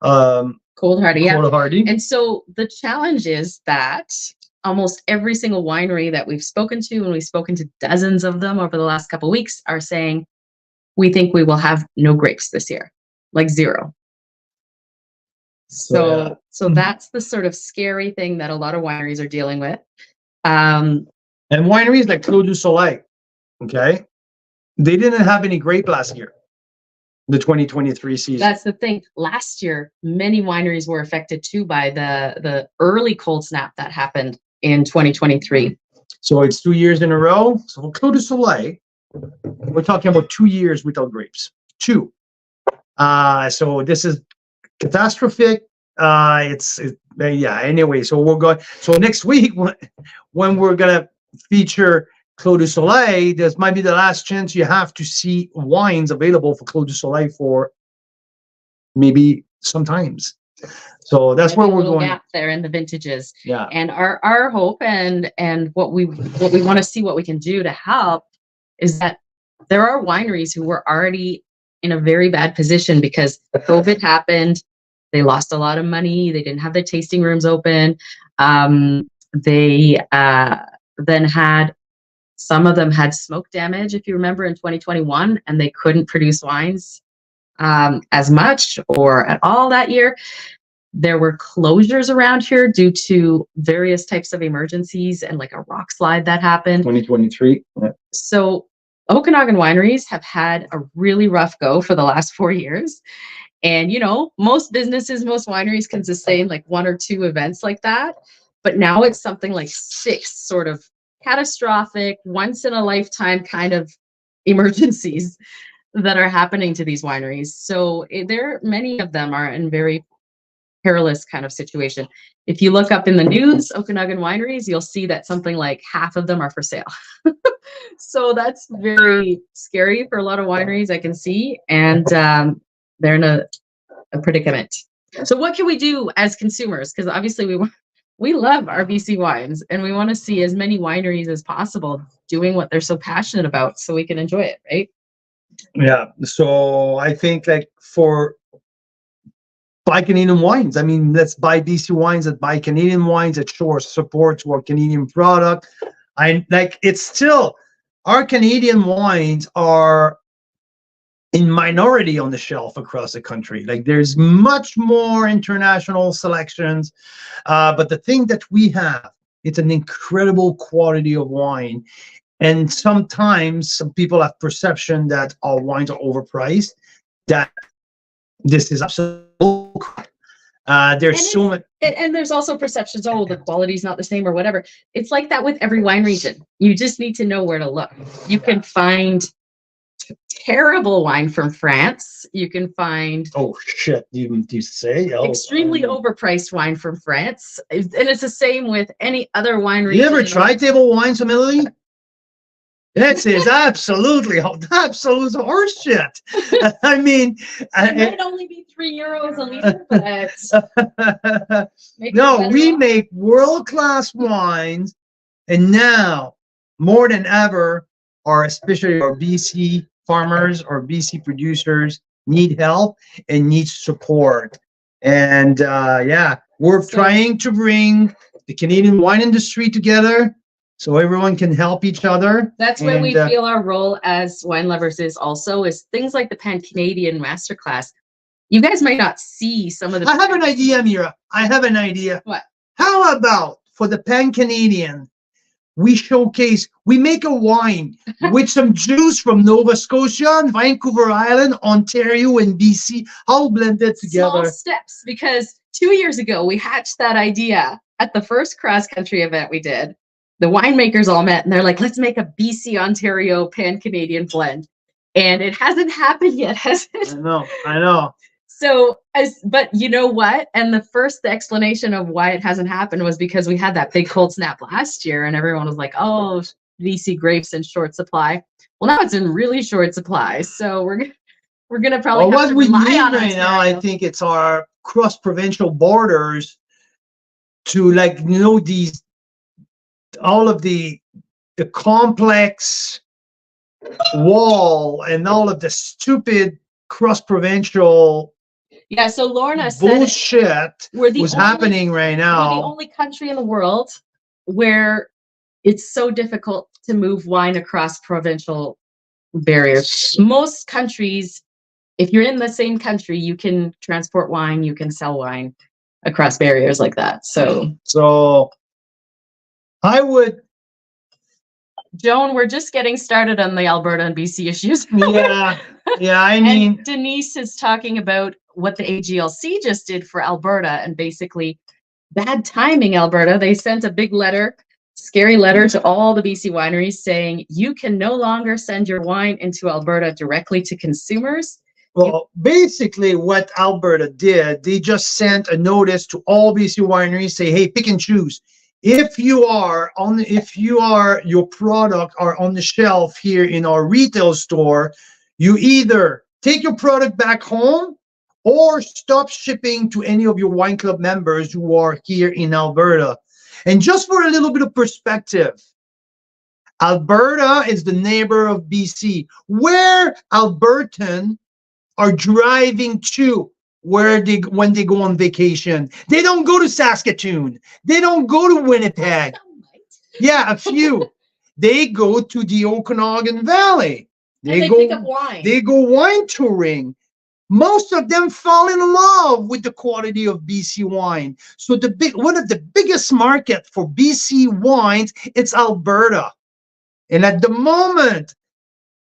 Cold hardy, yeah. Cold hardy. And so the challenge is that almost every single winery that we've spoken to, and we've spoken to dozens of them over the last couple of weeks, are saying, we think we will have no grapes this year, like zero. So that's the sort of scary thing that a lot of wineries are dealing with. And wineries like Clos du Soleil, okay, they didn't have any grape last year, the 2023 season. That's the thing. Last year, many wineries were affected too by the early cold snap that happened in 2023. So it's 2 years in a row. So for Clos du Soleil, we're talking about 2 years without grapes. 2. So this is catastrophic. Anyway, so we're going. So next week, when we're gonna feature Clos du Soleil, this might be the last chance you have to see wines available for Clos du Soleil for maybe sometimes. So that's where we're going. Gap there in the vintages. Yeah. And our hope and what we want to see what we can do to help is that there are wineries who were already in a very bad position because COVID happened. They lost a lot of money. They didn't have their tasting rooms open. They then had Some of them had smoke damage, if you remember, in 2021, and they couldn't produce wines as much or at all that year. There were closures around here due to various types of emergencies and like a rock slide that happened. 2023. Yeah. So Okanagan wineries have had a really rough go for the last 4 years. And, you know, most businesses, most wineries can sustain like 1 or 2 events like that. But now it's something like 6 sort of catastrophic, once in a lifetime kind of emergencies that are happening to these wineries. So many of them are in very perilous kind of situation. If you look up in the news, Okanagan wineries, you'll see that something like half of them are for sale. So that's very scary for a lot of wineries, I can see. And they're in a predicament. So what can we do as consumers? Because obviously we love our BC wines, and we want to see as many wineries as possible doing what they're so passionate about so we can enjoy it, right? Yeah. So I think like for buy Canadian wines, I mean, let's buy BC wines, that buy Canadian wines, that show support to our Canadian product. It's still, our Canadian wines are in minority on the shelf across the country. Like there's much more international selections, but the thing that we have, it's an incredible quality of wine. And sometimes some people have perception that our wines are overpriced. That this is absolutely there's so much. And there's also perceptions, oh, the quality's not the same or whatever. It's like that with every wine region. You just need to know where to look. You can find terrible wine from France. You can find you say extremely overpriced wine from France, and it's the same with any other wine region. You ever tried table wines from Italy? That is absolutely horse shit. I mean, it might only be €3 a liter, but no, we make world-class wines, and now more than ever, especially our BC farmers or BC producers need help and need support. And we're trying to bring the Canadian wine industry together so everyone can help each other. That's where we feel our role as wine lovers is things like the Pan-Canadian Masterclass. You guys might not see some of the... I have an idea, Mira. I have an idea. What? How about for the Pan-Canadian, we make a wine with some juice from Nova Scotia, and Vancouver Island, Ontario, and BC, all blended together. Small steps, because 2 years ago, we hatched that idea at the first cross-country event we did. The winemakers all met, and they're like, let's make a BC, Ontario, Pan-Canadian blend. And it hasn't happened yet, has it? I know. So, but you know what? And the explanation of why it hasn't happened was because we had that big cold snap last year, and everyone was like, "Oh, BC grapes in short supply." Well, now it's in really short supply, so we're gonna probably have to rely on right now. I think it's our cross-provincial borders to all of the complex wall and all of the stupid cross-provincial. Yeah, so Lorna said bullshit was happening right now. We're the only country in the world where it's so difficult to move wine across provincial barriers. Most countries, if you're in the same country, you can transport wine, you can sell wine across barriers like that. So I would... Joan, we're just getting started on the Alberta and BC issues. Yeah, I mean... And Denise is talking about what the AGLC just did for Alberta, and basically bad timing, Alberta. They sent a big letter, scary letter to all the BC wineries saying you can no longer send your wine into Alberta directly to consumers. Well, basically what Alberta did, they just sent a notice to all BC wineries, say, hey, pick and choose. If your product are on the shelf here in our retail store, you either take your product back home or stop shipping to any of your wine club members who are here in Alberta. And just for a little bit of perspective, Alberta is the neighbor of BC, where Albertans are driving to when they go on vacation. They don't go to Saskatoon. They don't go to Winnipeg. Yeah, a few. they go to the Okanagan Valley. They pick up wine. They go wine touring. Most of them fall in love with the quality of BC wine. So one of the biggest market for BC wines, it's Alberta. And at the moment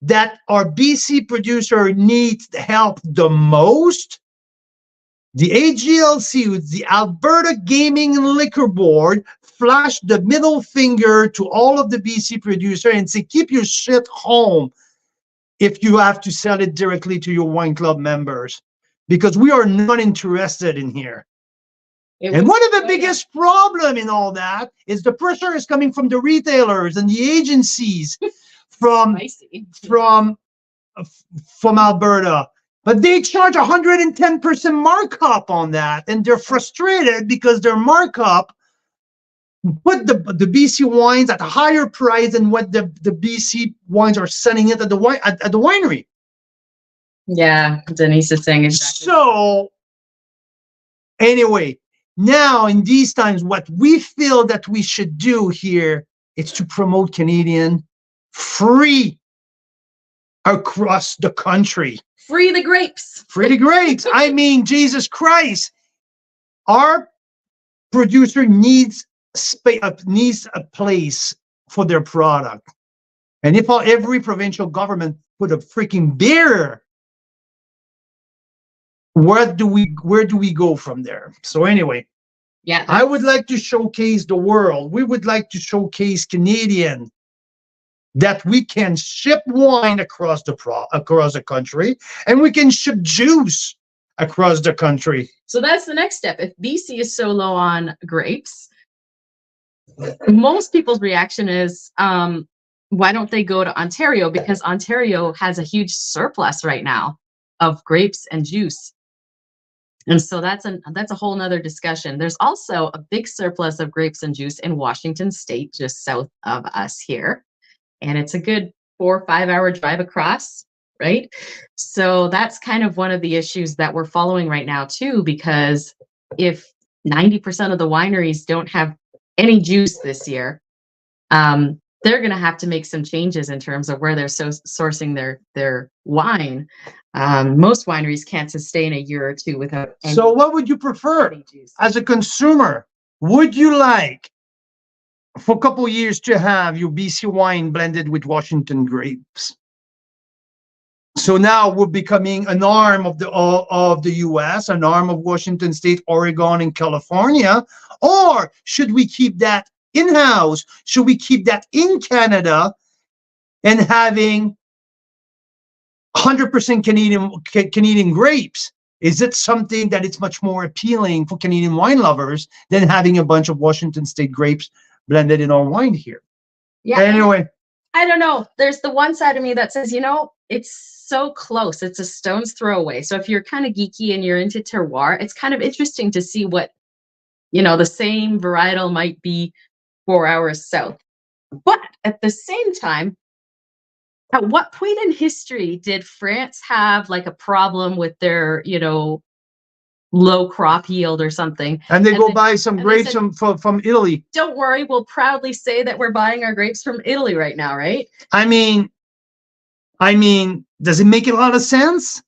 that our BC producer needs help the most, the AGLC, the Alberta Gaming and Liquor Board, flashed the middle finger to all of the BC producer and say, keep your shit home if you have to sell it directly to your wine club members, because we are not interested in here. And one of the biggest problem in all that is the pressure is coming from the retailers and the agencies from Alberta. But they charge 110% markup on that, and they're frustrated because their markup put the BC wines at a higher price than what the BC wines are selling it at the winery. Yeah, Denise is saying exactly. So anyway, now in these times, what we feel that we should do here is to promote Canadian free across the country. Free the grapes. Free the grapes. I mean, Jesus Christ. Our producer needs a place for their product. And if every provincial government put a freaking barrier, where do we go from there? So anyway, yeah, I would like to showcase the world. We would like to showcase Canadian, that we can ship wine across the country, and we can ship juice across the country. So that's the next step. If BC is so low on grapes, most people's reaction is, why don't they go to Ontario? Because Ontario has a huge surplus right now of grapes and juice. And so that's a whole nother discussion. There's also a big surplus of grapes and juice in Washington State, just south of us here. And it's a good 4 or 5 hour drive across, right? So that's kind of one of the issues that we're following right now too, because if 90% of the wineries don't have any juice this year, they're going to have to make some changes in terms of where they're sourcing their wine. Most wineries can't sustain a year or two without any. So what would you prefer juice. as a consumer? Would you like for a couple of years to have your BC wine blended with Washington grapes? So now we're becoming an arm of the US, an arm of Washington State, Oregon, and California. Or should we keep that in-house? Should we keep that in Canada and having 100% Canadian grapes? Is it something that it's much more appealing for Canadian wine lovers than having a bunch of Washington State grapes blended in our wine here? Yeah. Anyway, I don't know. There's the one side of me that says, it's so close. It's a stone's throw away. So if you're kind of geeky and you're into terroir, it's kind of interesting to see what, the same varietal might be 4 hours south. But at the same time, at what point in history did France have like a problem with their, low crop yield or something? And they buy some grapes from Italy. Don't worry, we'll proudly say that we're buying our grapes from Italy right now, right? I mean, does it make a lot of sense?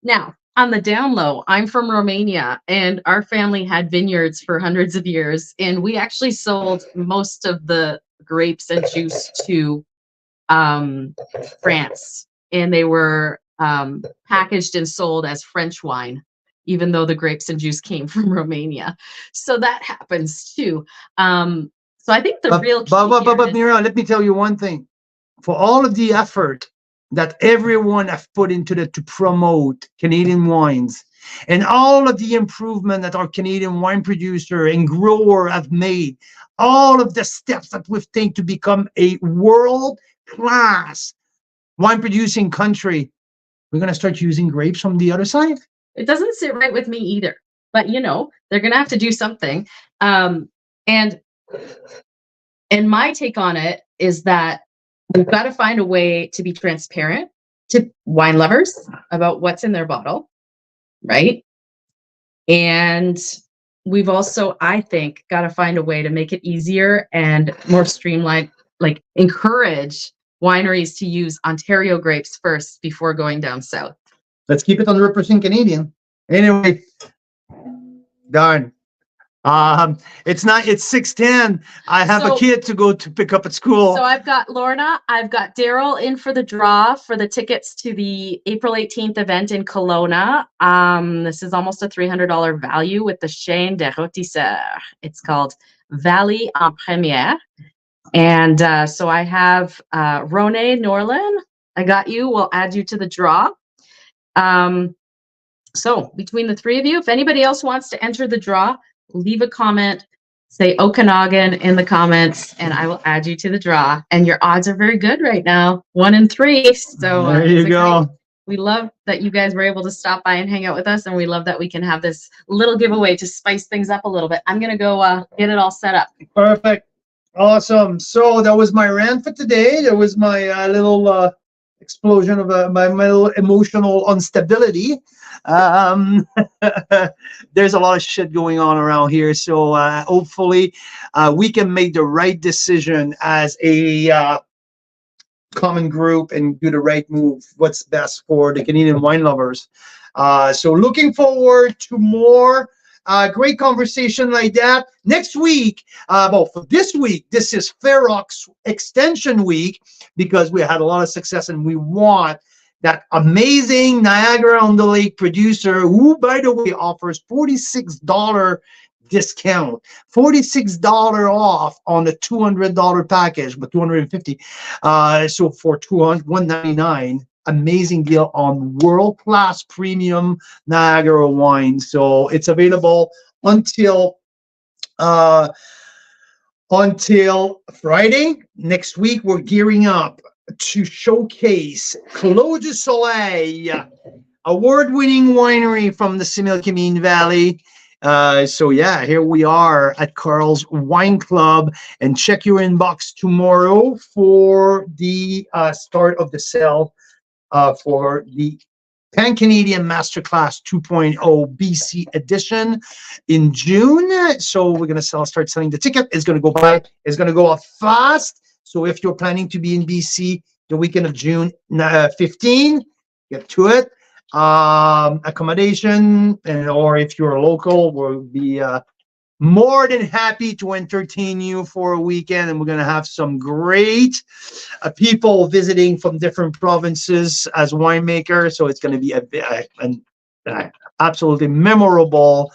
Now, on the down low, I'm from Romania, and our family had vineyards for hundreds of years, and we actually sold most of the grapes and juice to France, and they were packaged and sold as French wine, even though the grapes and juice came from Romania. So that happens too. So I think the real key but Mira, let me tell you one thing. For all of the effort that everyone have put into it to promote Canadian wines, and all of the improvement that our Canadian wine producer and grower have made, all of the steps that we've taken to become a world-class wine producing country, we're going to start using grapes from the other side? It doesn't sit right with me either, but they're going to have to do something. And my take on it is that we've got to find a way to be transparent to wine lovers about what's in their bottle, right? And we've also, I think, got to find a way to make it easier and more streamlined like encourage wineries to use Ontario grapes first before going down south. Let's keep it 100% Canadian. Anyway, darn. It's 6:10. I have a kid to go to pick up at school. So I've got Lorna, I've got Daryl in for the draw for the tickets to the April 18th event in Kelowna. This is almost a $300 value with the Chaîne des Rôtisseurs. It's called Valley en Première. And so I have Rone Norlin. I got you. We'll add you to the draw. So between the three of you, if anybody else wants to enter the draw, leave a comment, say Okanagan in the comments, and I will add you to the draw. And your odds are very good right now, 1 in 3. So there you go. We love that you guys were able to stop by and hang out with us, and we love that we can have this little giveaway to spice things up a little bit. I'm gonna go get it all set up. Perfect. Awesome. So that was my rant for today. That was my little explosion of my little emotional instability. There's a lot of shit going on around here, so hopefully we can make the right decision as a common group and do the right move, what's best for the Canadian wine lovers. So looking forward to more great conversation like that next week. Well, for this week, this is Ferox Extension Week, because we had a lot of success and we want that amazing Niagara-on-the-Lake producer, who, by the way, offers $46 discount, $46 off on the $200 package, but $250. So for $199, amazing deal on world-class premium Niagara wine. So it's available until Friday. Next week, we're gearing up to showcase Clos du Soleil, award-winning winery from the Similkameen Valley. So yeah, here we are at Carl's Wine Club, and check your inbox tomorrow for the start of the sale for the Pan-Canadian Masterclass 2.0 BC edition in June. So we're going to start selling the ticket. It's going to go up fast. So if you're planning to be in BC the weekend of June 15, get to it. Accommodation, or if you're a local, we'll be more than happy to entertain you for a weekend. And we're going to have some great people visiting from different provinces as winemakers. So it's going to be an absolutely memorable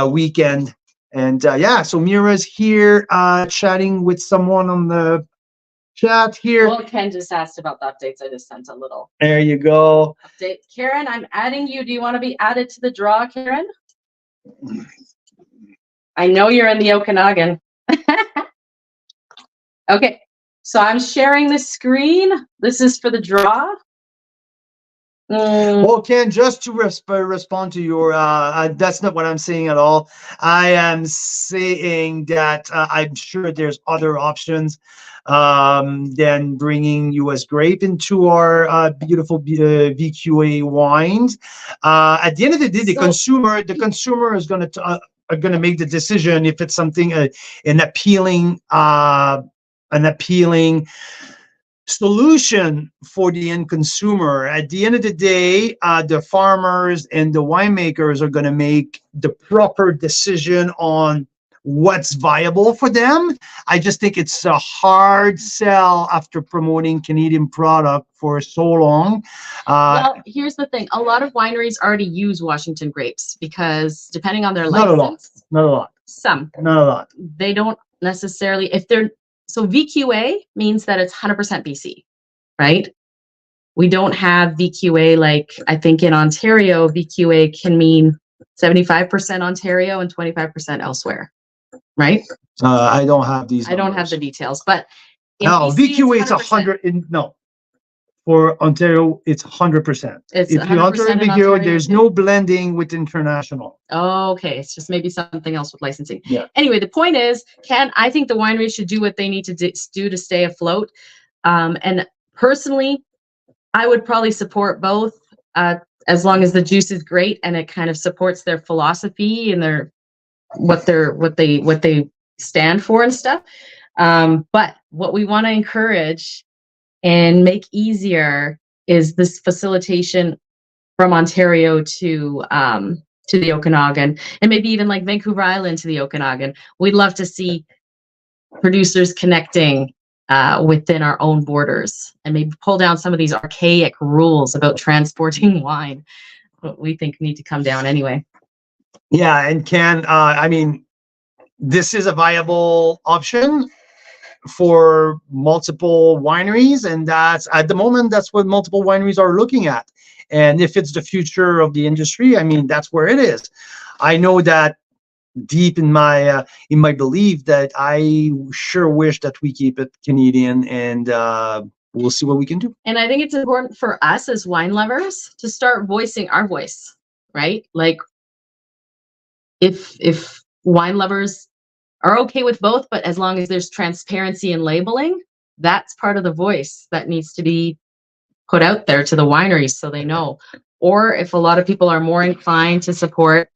weekend. And yeah, so Mira's here chatting with someone on the chat here. Well, Ken just asked about the updates. I just sent a little. There you go. Update. Karen, I'm adding you. Do you want to be added to the draw, Karen? I know you're in the Okanagan. Okay, so I'm sharing the screen. This is for the draw. Well, Ken, just to respond to your, that's not what I'm saying at all. I am saying that I'm sure there's other options than bringing U.S. grape into our beautiful VQA wines. At the end of the day, the consumer is going to make the decision if it's something an appealing solution for the end consumer. At the end of the day, the farmers and the winemakers are going to make the proper decision on what's viable for them. I just think it's a hard sell after promoting Canadian product for so long. Well, here's the thing. A lot of wineries already use Washington grapes because depending on their license. Not a lot. Some. Not a lot. They don't necessarily, so VQA means that it's 100% BC, right? We don't have VQA like, I think in Ontario, VQA can mean 75% Ontario and 25% elsewhere, right? I don't have these numbers. I don't have the details, but no, BC, VQA it's 100. No, for Ontario it's 100%. If you enter VQA, there's no blending with international. Oh, okay, it's just maybe something else with licensing. Yeah. Anyway, the point is, I think the wineries should do what they need to do to stay afloat. And personally, I would probably support both as long as the juice is great and it kind of supports their philosophy and what they stand for and stuff. But what we want to encourage and make easier is this facilitation from Ontario to the Okanagan, and maybe even like Vancouver Island to the Okanagan. We'd love to see producers connecting within our own borders and maybe pull down some of these archaic rules about transporting wine, what we think need to come down anyway. Yeah, and I mean, this is a viable option for multiple wineries, and that's at the moment that's what multiple wineries are looking at. And if it's the future of the industry, I mean, that's where it is. I know that deep in my belief that I sure wish that we keep it Canadian, and we'll see what we can do. And I think it's important for us as wine lovers to start voicing our voice, right? Like if wine lovers are okay with both, but as long as there's transparency and labeling, that's part of the voice that needs to be put out there to the wineries so they know. Or if a lot of people are more inclined to support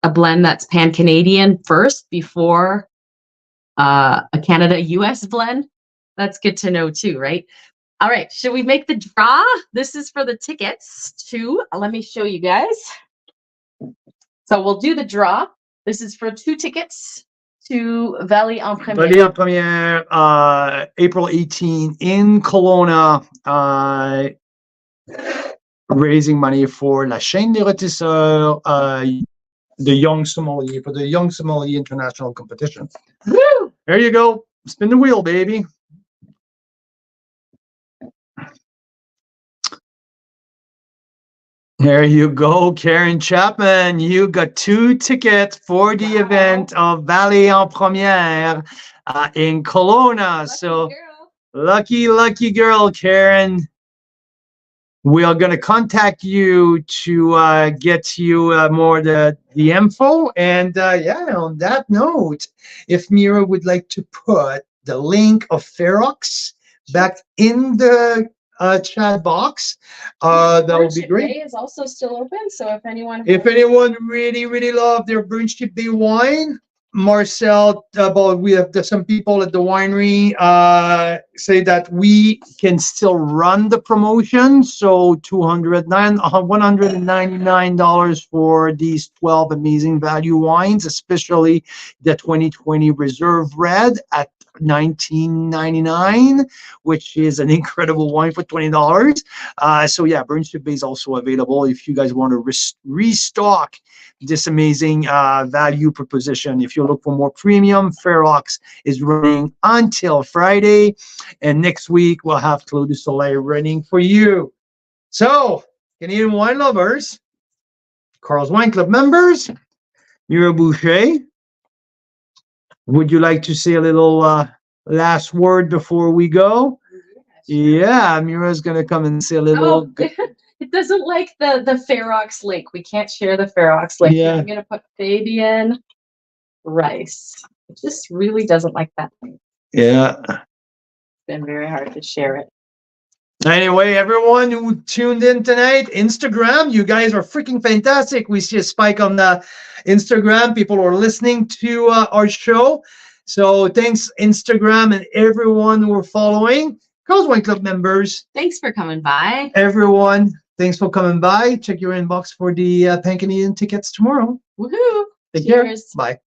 a blend that's Pan-Canadian first before a Canada-US blend, that's good to know too, right? All right, should we make the draw? This is for the tickets to, let me show you guys. So we'll do the draw. This is for 2 tickets to Valley en Première. Valley en Première, April 18 in Kelowna, raising money for La Chaîne des Rôtisseurs, the Young Sommelier, for the Young Sommelier International Competition. Woo! There you go. Spin the wheel, baby. There you go, Karen Chapman. You got 2 tickets for the event of Valley en Première in Kelowna. So lucky girl, Karen. We are going to contact you to get you more the info. And yeah, on that note, if Mira would like to put the link of Ferox back in the chat box, that would be great. Bay is also still open, so if anyone really love their Burnship Bay wine, Marcel, we have some people at the winery say that we can still run the promotion. So $199 for these 12 amazing value wines, especially the 2020 Reserve Red at $19.99, which is an incredible wine for $20. So yeah, Burnship Bay is also available if you guys want to restock this amazing value proposition. If you look for more premium, Ferox is running until Friday, and next week we'll have Clos du Soleil running for you. So, Canadian wine lovers, Carl's Wine Club members, Mira Boucher, would you like to say a little last word before we go? Yeah, Mira's gonna come and say a little. Oh. It doesn't like the Ferox link. We can't share the Ferox link. Yeah. I'm going to put Fabian Rice. It just really doesn't like that link. Yeah. It's been very hard to share it. Anyway, everyone who tuned in tonight, Instagram, you guys are freaking fantastic. We see a spike on the Instagram. People are listening to our show. So thanks, Instagram, and everyone who are following. Carl's Wine Club members. Thanks for coming by. Everyone, thanks for coming by. Check your inbox for the Pan-Canadian tickets tomorrow. Woohoo! Take care. Cheers. Bye.